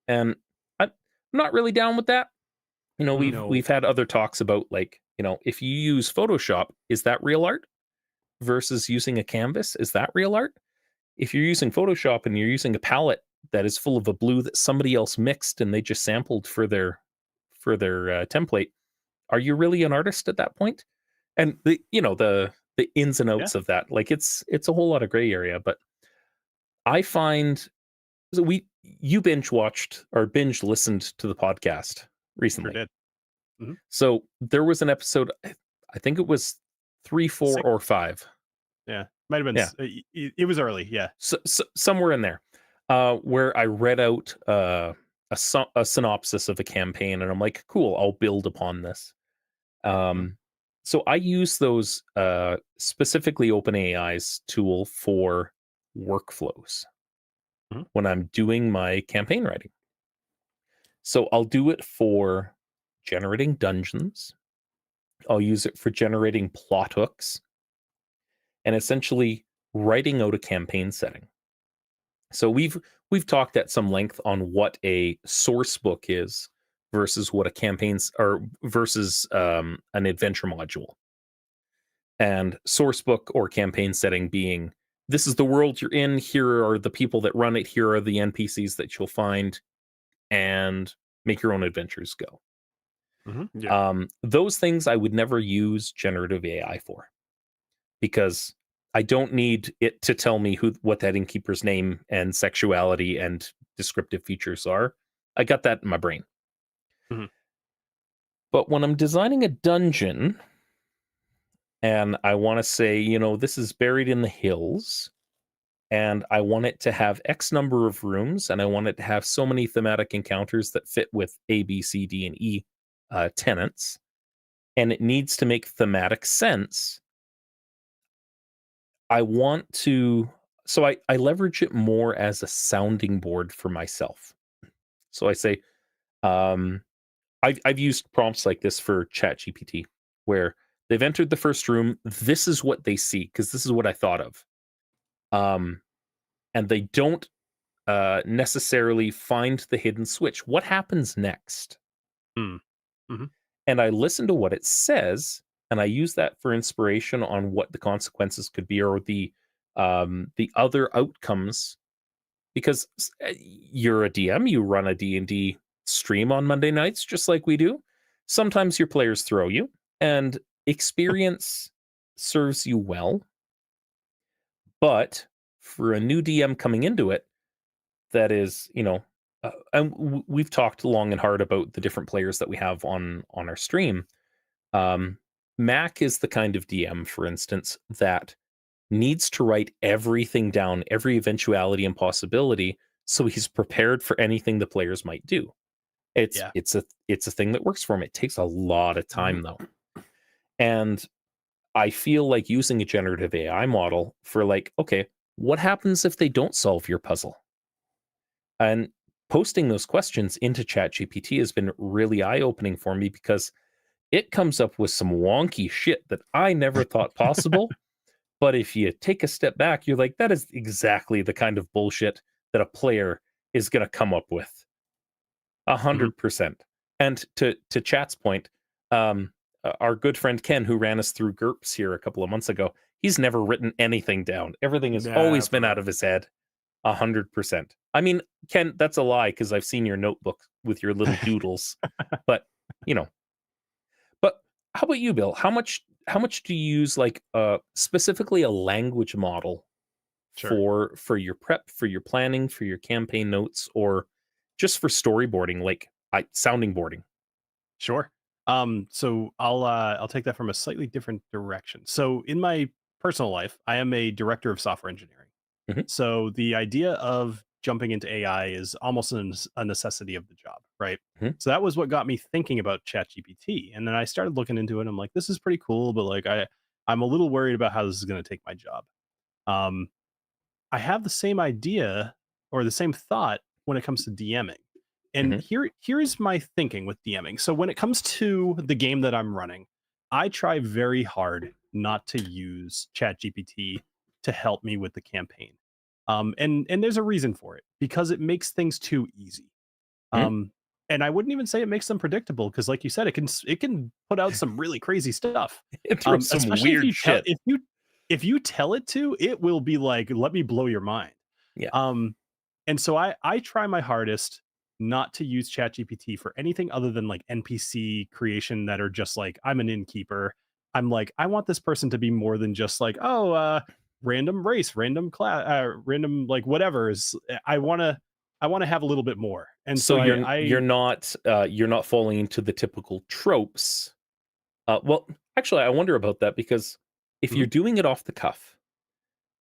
and I'm not really down with that. We've had other talks about like, if you use Photoshop, is that real art versus using a canvas? Is that real art? If you're using Photoshop and you're using a palette that is full of a blue that somebody else mixed and they just sampled for their template, are you really an artist at that point? And the ins and outs of that, like it's a whole lot of gray area. But I find you binge listened to the podcast recently. Sure did. Mm-hmm. So there was an episode, I think it was 3, 4, 6. Or 5. Yeah, might have been. Yeah. It was early. Yeah, so somewhere in there, where I read out a synopsis of a campaign, and I'm like, cool, I'll build upon this. So I use those specifically OpenAI's tool for workflows when I'm doing my campaign writing. So I'll do it for generating dungeons. I'll use it for generating plot hooks. And essentially writing out a campaign setting. So we've talked at some length on what a source book is versus what a campaigns or versus an adventure module. And source book or campaign setting being, this is the world you're in, here are the people that run it, here are the NPCs that you'll find, and make your own adventures go. Mm-hmm. Yeah. Those things I would never use generative AI for, because I don't need it to tell me what that innkeeper's name and sexuality and descriptive features are. I got that in my brain. Mm-hmm. But when I'm designing a dungeon and I want to say, this is buried in the hills and I want it to have X number of rooms and I want it to have so many thematic encounters that fit with A, B, C, D, and E, tenants, and it needs to make thematic sense. I want to, so I leverage it more as a sounding board for myself. So I say, um, I've used prompts like this for ChatGPT, where they've entered the first room. This is what they see because this is what I thought of. And they don't necessarily find the hidden switch. What happens next? Mm. Mhm. And I listen to what it says, and I use that for inspiration on what the consequences could be, or the other outcomes. Because you're a DM, you run a D&D stream on Monday nights, just like we do. Sometimes your players throw you, and experience serves you well. But for a new DM coming into it, that is, and we've talked long and hard about the different players that we have on our stream. Mac is the kind of DM, for instance, that needs to write everything down, every eventuality and possibility, so he's prepared for anything the players might do. It's a thing that works for him. It takes a lot of time though. And I feel like using a generative AI model for like, okay, what happens if they don't solve your puzzle? And posting those questions into ChatGPT has been really eye-opening for me because it comes up with some wonky shit that I never thought possible. But if you take a step back, you're like, that is exactly the kind of bullshit that a player is going to come up with. 100%. And to Chat's point, our good friend Ken, who ran us through GURPS here a couple of months ago, he's never written anything down. Everything has always been out of his head. 100%. I mean, Ken, that's a lie because I've seen your notebook with your little doodles. But but how about you, Bill? How much do you use like specifically a language model for your prep, for your planning, for your campaign notes, or just for storyboarding, like sounding boarding? Sure. So I'll take that from a slightly different direction. So in my personal life, I am a director of software engineering. So the idea of jumping into AI is almost a necessity of the job, right? So that was what got me thinking about ChatGPT. And then I started looking into it. I'm like, this is pretty cool, but like I'm a little worried about how this is going to take my job. I have the same idea or the same thought when it comes to DMing. And here's my thinking with DMing. So when it comes to the game that I'm running, I try very hard not to use ChatGPT to help me with the campaign. And there's a reason for it, because it makes things too easy. And I wouldn't even say it makes them predictable, because like you said, it can put out some really crazy stuff. It throws some weird shit. If you tell it to, it will be like, let me blow your mind. Yeah. And so I try my hardest not to use ChatGPT for anything other than like NPC creation that are just like, I'm an innkeeper. I'm like, I want this person to be more than just like, random race, random class, random like whatever is. I want to have a little bit more. And so you're not falling into the typical tropes. Well, actually, I wonder about that, because if you're doing it off the cuff,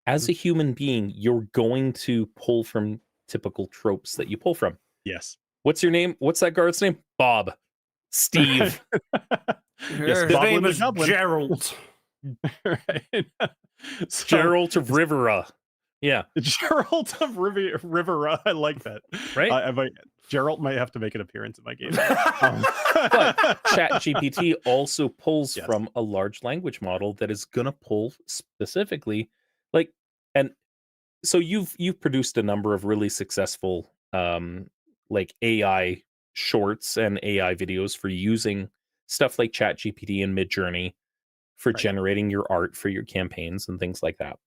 as a human being, you're going to pull from typical tropes that you pull from. Yes. What's your name? What's that guard's name? Bob. Steve. His name is Gerald. Right. Gerald of Rivera. Yeah. Gerald of Rivera. I like that. Right? Gerald might have to make an appearance in my game. But ChatGPT also pulls from a large language model that is going to pull specifically, like, and so you've produced a number of really successful like AI shorts and AI videos for using stuff like ChatGPT and Midjourney for generating your art for your campaigns and things like that.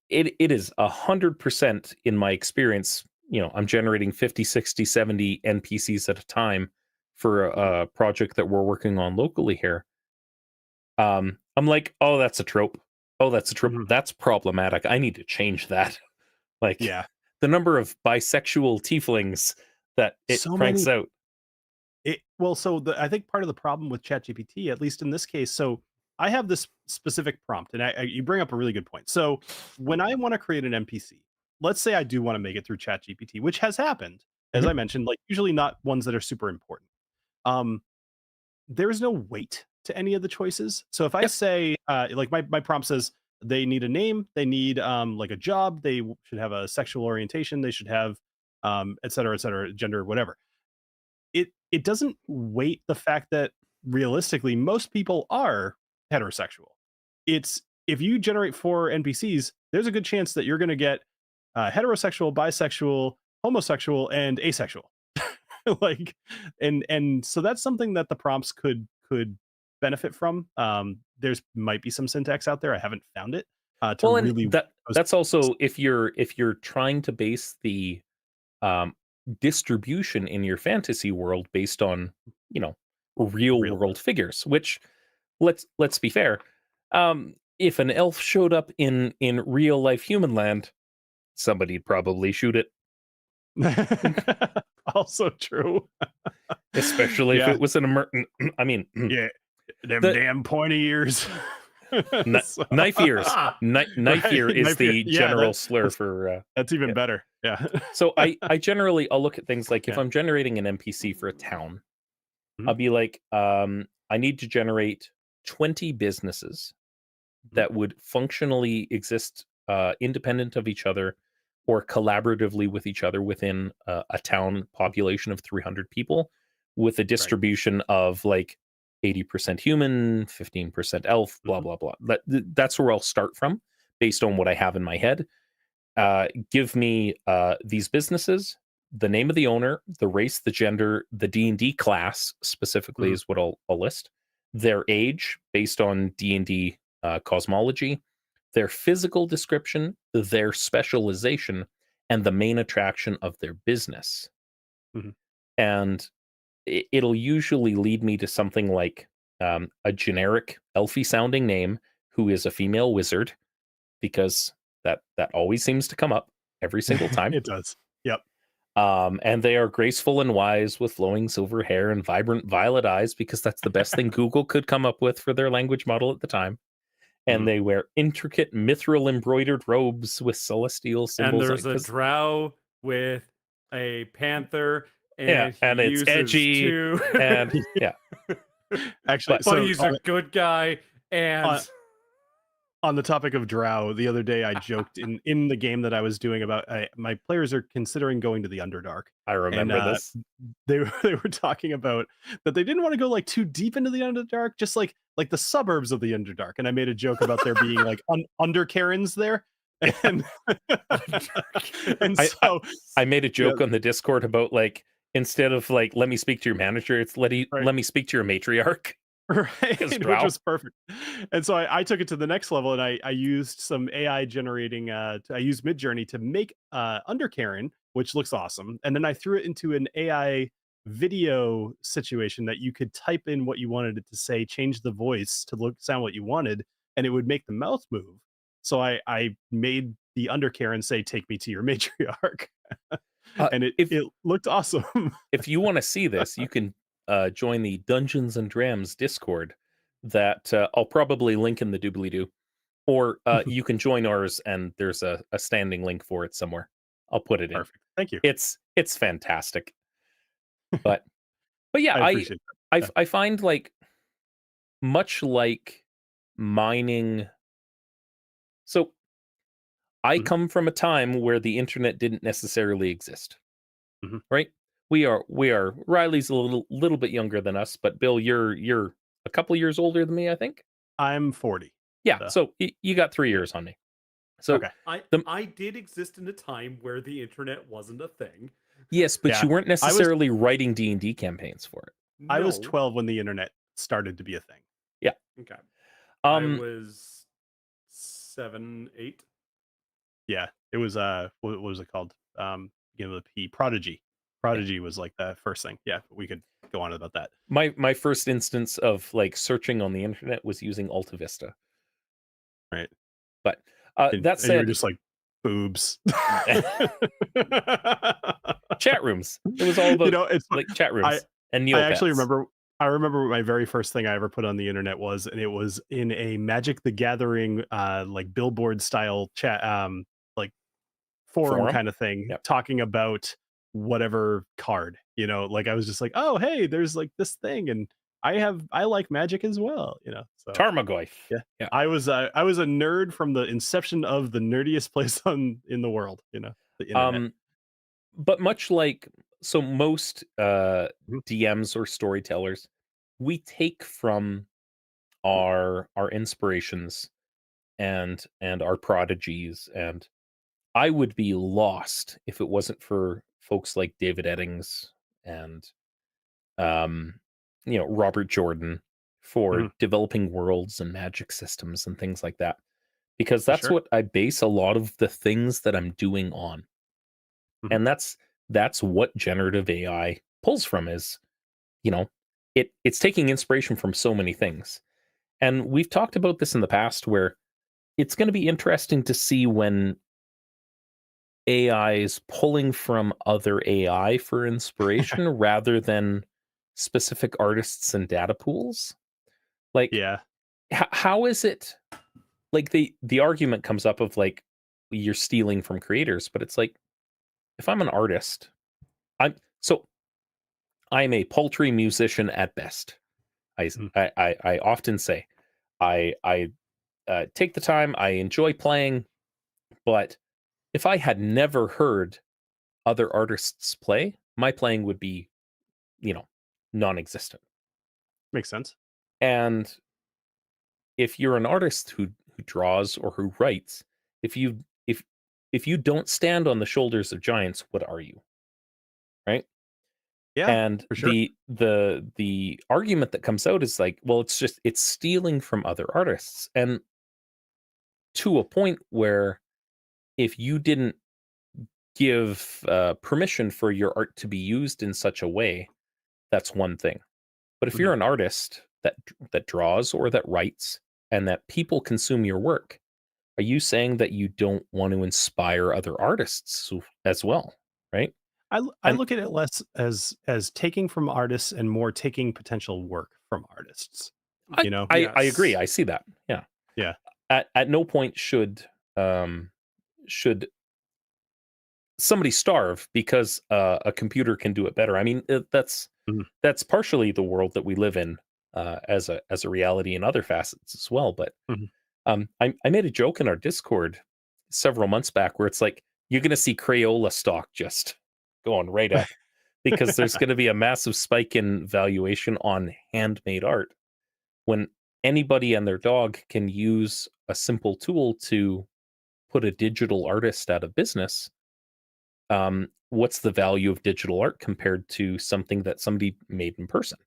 It is 100% in my experience. I'm generating 50, 60, 70 NPCs at a time for a project that we're working on locally here. I'm like, oh, that's a trope. Oh, that's a trope. That's problematic. I need to change that. Like, the number of bisexual tieflings that it cranks out. I think part of the problem with ChatGPT, at least in this case, so I have this specific prompt, and you bring up a really good point. So when I want to create an NPC, let's say I do want to make it through ChatGPT, which has happened. as I mentioned, like usually not ones that are super important. Um, there's no weight to any of the choices. So if I Yep. say, like my prompt says they need a name, they need like a job, they should have a sexual orientation, they should have et cetera, gender, whatever. It doesn't weight the fact that realistically most people are heterosexual. It's if you generate 4 NPCs, there's a good chance that you're going to get heterosexual, bisexual, homosexual, and asexual. Like, and so that's something that the prompts could benefit from. There's might be some syntax out there. I haven't found it to Well, and really. that's also if you're trying to base the um, distribution in your fantasy world based on real Real world figures. Which let's be fair. If an elf showed up in real life human land, somebody'd probably shoot it. Also true. Especially if Yeah. it was an I mean, Yeah, them The- damn pointy ears. So- knife ears. Knife Right, ear is knife ear. the Yeah, general slur that's- for. That's even Yeah. better. Yeah. So I generally I'll look at things like if Yeah. I'm generating an NPC for a town, Mhm. I'll be like, I need to generate 20 businesses that would functionally exist independent of each other or collaboratively with each other within a town population of 300 people with a distribution of like 80% human, 15% elf, blah, Mhm. blah, blah. That's where I'll start from based on what I have in my head. Give me these businesses, the name of the owner, the race, the gender, the D&D class specifically Mhm. is what I'll list, their age based on D&D cosmology, their physical description, their specialization, and the main attraction of their business. Mhm. And it'll usually lead me to something like a generic elfy sounding name who is a female wizard, because that always seems to come up every single time. It does. Yep. And they are graceful and wise with flowing silver hair and vibrant violet eyes, because that's the best thing Google could come up with for their language model at the time. And Mhm. they wear intricate mithril embroidered robes with celestial And symbols. there's a 'cause- drow with a panther, Yeah, and and he it's uses edgy, two. and yeah. Actually, But but so he's a good guy, and on the topic of drow, the other day I joked in the game that I was doing about my players are considering going to the Underdark. I remember this. They were talking about that they didn't want to go like too deep into the Underdark, just like the suburbs of the Underdark. And I made a joke about there being like undercarons there. And, and so I made a joke on the Discord about like, instead of like, let me speak to your manager, it's let me speak to your matriarch. right, which drow. was perfect. And so I took it to the next level, and I used some AI generating. I used Midjourney to make Underkaren, which looks awesome, and then I threw it into an AI video situation that you could type in what you wanted it to say, change the voice to sound what you wanted, and it would make the mouth move. So I made the Underkaren say, "Take me to your matriarch," and it looked awesome. If you want to see this, you can join the Dungeons and Drams Discord that I'll probably link in the doobly-doo. Or you can join ours, and there's a standing link for it somewhere. I'll put it in. Perfect. Thank you. It's fantastic. But yeah, I appreciate that. I find like much like mining. So I Mhm. come from a time where the internet didn't necessarily exist. Mhm. Right? We are Riley's a little bit younger than us, but Bill, you're a couple years older than me, I think. I'm 40. Yeah, so you got 3 years on me. So Okay. I did exist in a time where the internet wasn't a thing. yes, but Yeah. you weren't necessarily writing D&D campaigns for it. I was No. 12 when the internet started to be a thing. Okay. I Um, was 7, 8. Yeah, it was what was it called? Begin with a P. Prodigy. Prodigy was like the first thing. Yeah, we could go on about that. my first instance of like searching on the internet was using Alta Vista. Right. But And that you were said, just like boobs. chat rooms. It was all about it's like chat rooms and Neopets. I actually remember. I remember my very first thing I ever put on the internet was, and it was in a Magic the Gathering, like billboard style chat, like forum kind of thing, Yep. talking about whatever card, like I was just like, oh, hey, there's like this thing, and I like magic as well, so Tarmogoyf. yeah. Yeah. I was a nerd from the inception of the nerdiest place in the world, the internet. But much like most Mhm. DMs or storytellers, we take from our inspirations and our prodigies, and I would be lost if it wasn't for folks like David Eddings and um Robert Jordan for Mhm. developing worlds and magic systems and things like that, because For that's sure. what I base a lot of the things that I'm doing on. Mhm. And that's what generative AI pulls from, is it's taking inspiration from so many things. And we've talked about this in the past, where it's going to be interesting to see when AI is pulling from other AI for inspiration rather than specific artists and data pools. Like, Yeah. how is it, like, the argument comes up of like, you're stealing from creators, but it's like, if I'm an artist, I'm so I'm a paltry musician at best. Mhm. I often say I take the time, I enjoy playing, but if I had never heard other artists play, my playing would be, you know, non-existent. Makes sense. And if you're an artist who draws or who writes, if you if if you don't stand on the shoulders of giants, what are you? Right? Yeah, And for sure. the argument that comes out is like, well, it's stealing from other artists. And to a point where, if you didn't give permission for your art to be used in such a way, that's one thing. But if Mhm. you're an artist that draws or that writes, and that people consume your work, are you saying that you don't want to inspire other artists as well? Right? I And look at it less as taking from artists and more taking potential work from artists, you know? I agree. Yes. I see that. Yeah. Yeah. At no point um should somebody starve because a computer can do it better. I mean, Mhm. that's partially the world that we live in, as a reality in other facets as well. But Mhm. I made a joke in our Discord several months back where it's like, you're going to see Crayola stock just going right up, because there's going to be a massive spike in valuation on handmade art when anybody and their dog can use a simple tool to put a digital artist out of business. What's the value of digital art compared to something that somebody made in person,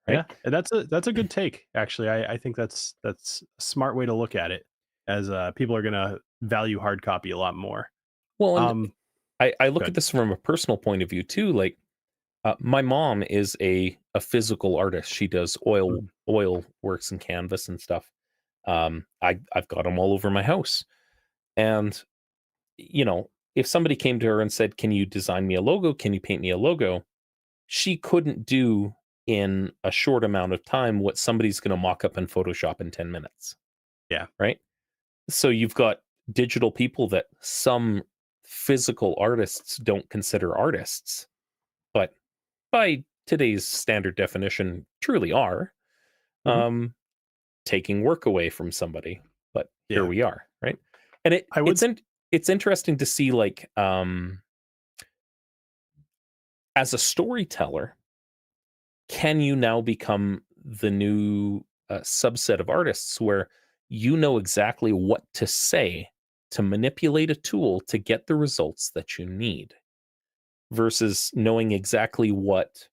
right? Yeah, and that's a good take, actually. I think that's a smart way to look at it, as, people are gonna value hard copy a lot more. Well, and Um, I look Good. at this from a personal point of view too. Like, my mom is a physical artist. She does Mhm. oil works and canvas and stuff. I've got them all over my house. And if somebody came to her and said, "Can you design me a logo? Can you paint me a logo?" She couldn't do in a short amount of time what somebody's going to mock up in Photoshop in 10 minutes, Yeah. right? So you've got digital people that some physical artists don't consider artists, but by today's standard definition truly are, Mhm. um, taking work away from somebody. But here Yeah. we are, right? And I would it's interesting to see, like, as a storyteller, can you now become the new subset of artists where you know exactly what to say to manipulate a tool to get the results that you need, versus knowing exactly what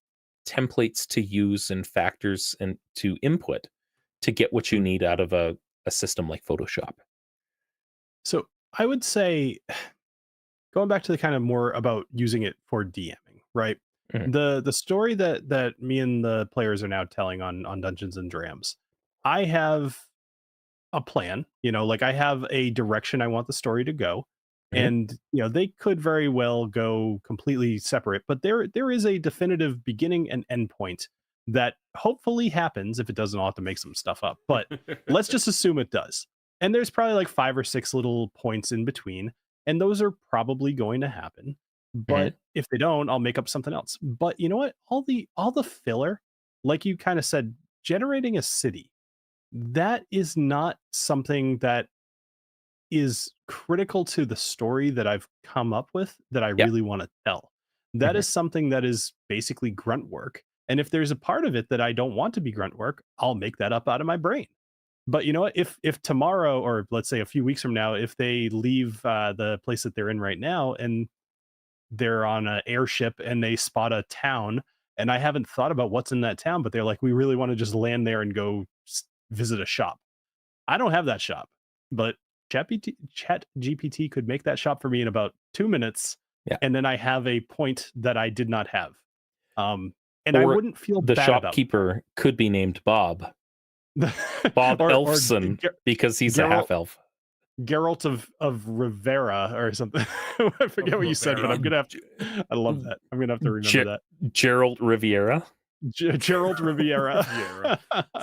templates to use and factors and to input to get what you Mhm. need out of a system like Photoshop? So, I would say, going back to the kind of more about using it for DMing, right? Mhm. The story that me and the players are now telling on Dungeons and Drams, I have a plan, like I have a direction I want the story to go. Mhm. And they could very well go completely separate, but there is a definitive beginning and end point that hopefully happens. If it doesn't, I'll have to make some stuff up, but let's just assume it does. And there's probably like 5 or 6 little points in between, and those are probably going to happen. But if they don't, I'll make up something else. But you know what? All the filler, like you kind of said, generating a city, that is not something that is critical to the story that I've come up with that I Yeah. really want to tell. That is something that is basically grunt work. And if there's a part of it that I don't want to be grunt work, I'll make that up out of my brain. But you know what? If tomorrow, or let's say a few weeks from now, if they leave the place that they're in right now and they're on an airship and they spot a town, and I haven't thought about what's in that town, but they're like, we really want to just land there and go visit a shop. I don't have that shop, but Chat GPT could make that shop for me in about 2 minutes. Yeah. And then I have a point that I did not have. And I Or wouldn't feel the bad about shopkeeper could be named Bob. it. Bob Or Elfson, because he's a Geralt- half elf. Geralt of Rivera or something. I forget what you said, but I'm gonna have to. I love that. I'm gonna have to remember that. Gerald Riviera. Gerald Riviera.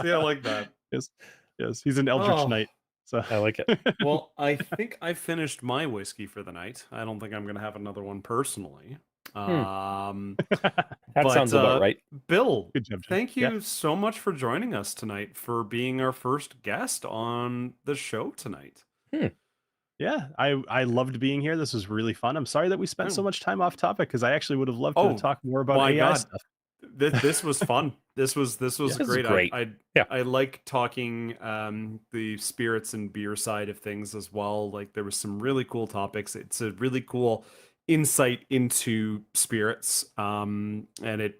See, I like that. Yes, he's an Eldritch Knight. So I like it. Well, I think I finished my whiskey for the night. I don't think I'm going to have another one personally. That but, sounds about right. Bill, Good job, Jim. thank you so much for joining us tonight, for being our first guest on the show tonight. Yeah, I loved being here. This was really fun. I'm sorry that we spent so much time off topic, because I actually would have loved to talk more about AI stuff. This was fun. This was great. I like talking the spirits and beer side of things as well. Like, there was some really cool topics. It's a really cool insight into spirits, and it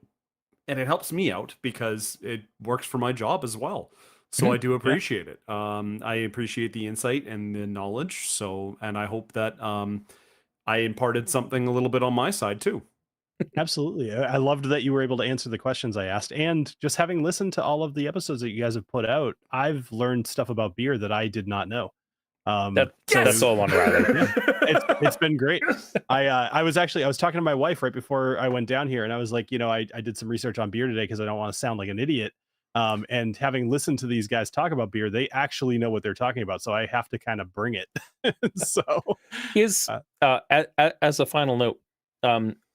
helps me out because it works for my job as well. So I do appreciate it. I appreciate the insight and the knowledge. So, and I hope that I imparted something a little bit on my side too. Absolutely. I loved that you were able to answer the questions I asked. And just having listened to all of the episodes that you guys have put out, I've learned stuff about beer that I did not know. That's all on Riley. It's been great. I was talking to my wife right before I went down here, and I was like, I did some research on beer today because I don't want to sound like an idiot. And having listened to these guys talk about beer, they actually know what they're talking about. So I have to kind of bring it. So as a final note,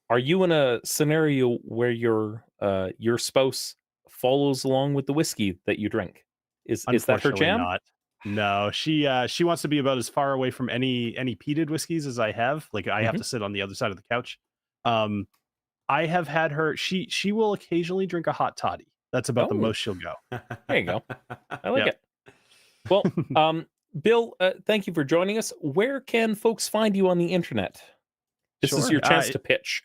are you in a scenario where your spouse follows along with the whiskey that you drink? Is that her jam? Not. No, she wants to be about as far away from any peated whiskeys as I have. Like, I have to sit on the other side of the couch. I have had her. She will occasionally drink a hot toddy. That's about the most she'll go. There you go. I like it. Well, Bill, thank you for joining us. Where can folks find you on the internet? This is your chance to pitch.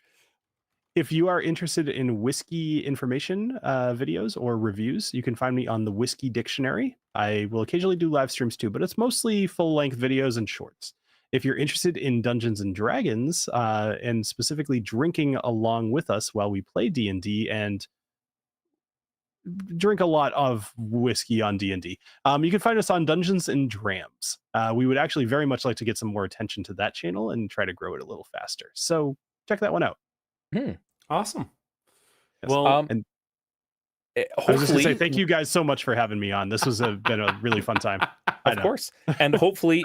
If you are interested in whiskey information videos or reviews, you can find me on the Whiskey Dictionary. I will occasionally do live streams too, but it's mostly full-length videos and shorts. If you're interested in Dungeons and Dragons, and specifically drinking along with us while we play D&D and drink a lot of whiskey on D&D, you can find us on Dungeons and Drams. We would actually very much like to get some more attention to that channel and try to grow it a little faster. So check that one out. Awesome. Yes. Well, and I was just gonna say thank you guys so much for having me on. This was been a really fun time. Of course. And hopefully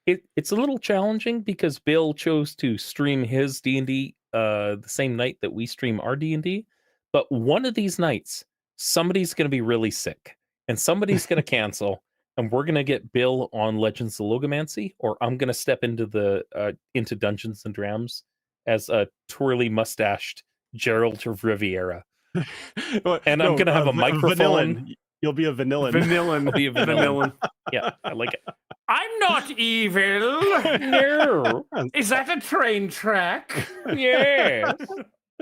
it's a little challenging because Bill chose to stream his D&D the same night that we stream our D&D, but one of these nights somebody's going to be really sick and somebody's going to cancel, and we're going to get Bill on Legends of Logomancy, or I'm going to step into Dungeons and Drams as a twirly mustached Gerald of Riviera. And I'm going to have a microphone. Vanillin. You'll be a vanillin. I'll be a vanillin. Yeah, I like it. I'm not evil. No. Is that a train track? Yes.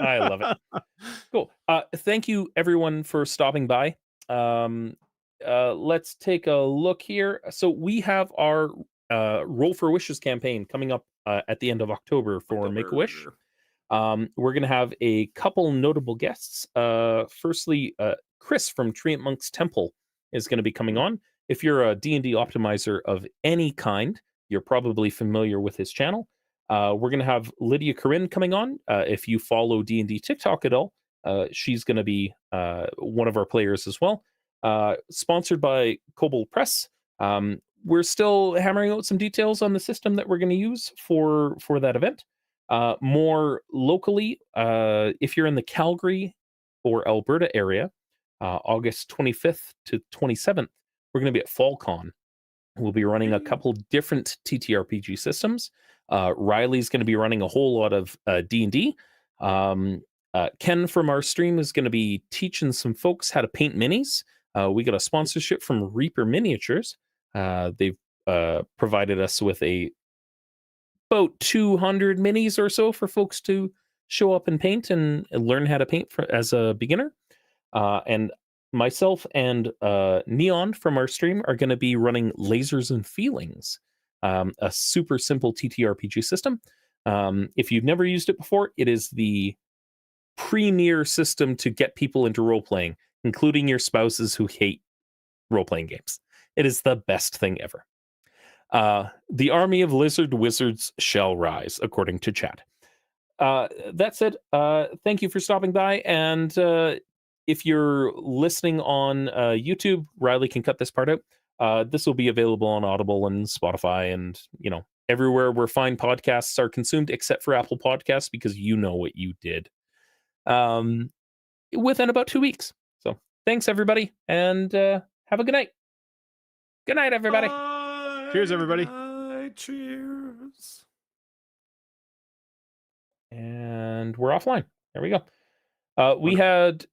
I love it. Cool. Thank you everyone for stopping by. Let's take a look here. So we have our Roll for Wishes campaign coming up at the end of October for Make-A-Wish. We're going to have a couple notable guests. Firstly, Chris from Treant Monk's Temple is going to be coming on. If you're a D&D optimizer of any kind, you're probably familiar with his channel. We're going to have Lydia Corinne coming on. If you follow D&D TikTok at all, she's going to be one of our players as well. Sponsored by Kobold Press. We're still hammering out some details on the system that we're going to use for that event. More locally, if you're in the Calgary or Alberta area, August 25th to 27th, we're going to be at FallCon. We'll be running a couple different TTRPG systems. Riley's going to be running a whole lot of D&D. Ken from our stream is going to be teaching some folks how to paint minis. We got a sponsorship from Reaper Miniatures. They've provided us with about 200 minis or so for folks to show up and paint and learn how to paint as a beginner. And myself and Neon from our stream are going to be running Lasers and Feelings, a super simple TTRPG system. If you've never used it before, it is the premier system to get people into role-playing, including your spouses who hate role-playing games. It is the best thing ever. The army of lizard wizards shall rise, according to chat. That said, thank you for stopping by, and if you're listening on YouTube, Riley can cut this part out. This will be available on Audible and Spotify and, everywhere where fine podcasts are consumed, except for Apple Podcasts, because you know what you did. Within about 2 weeks. So thanks, everybody, and have a good night. Good night, everybody. Cheers, everybody. Cheers. And we're offline. There we go. We had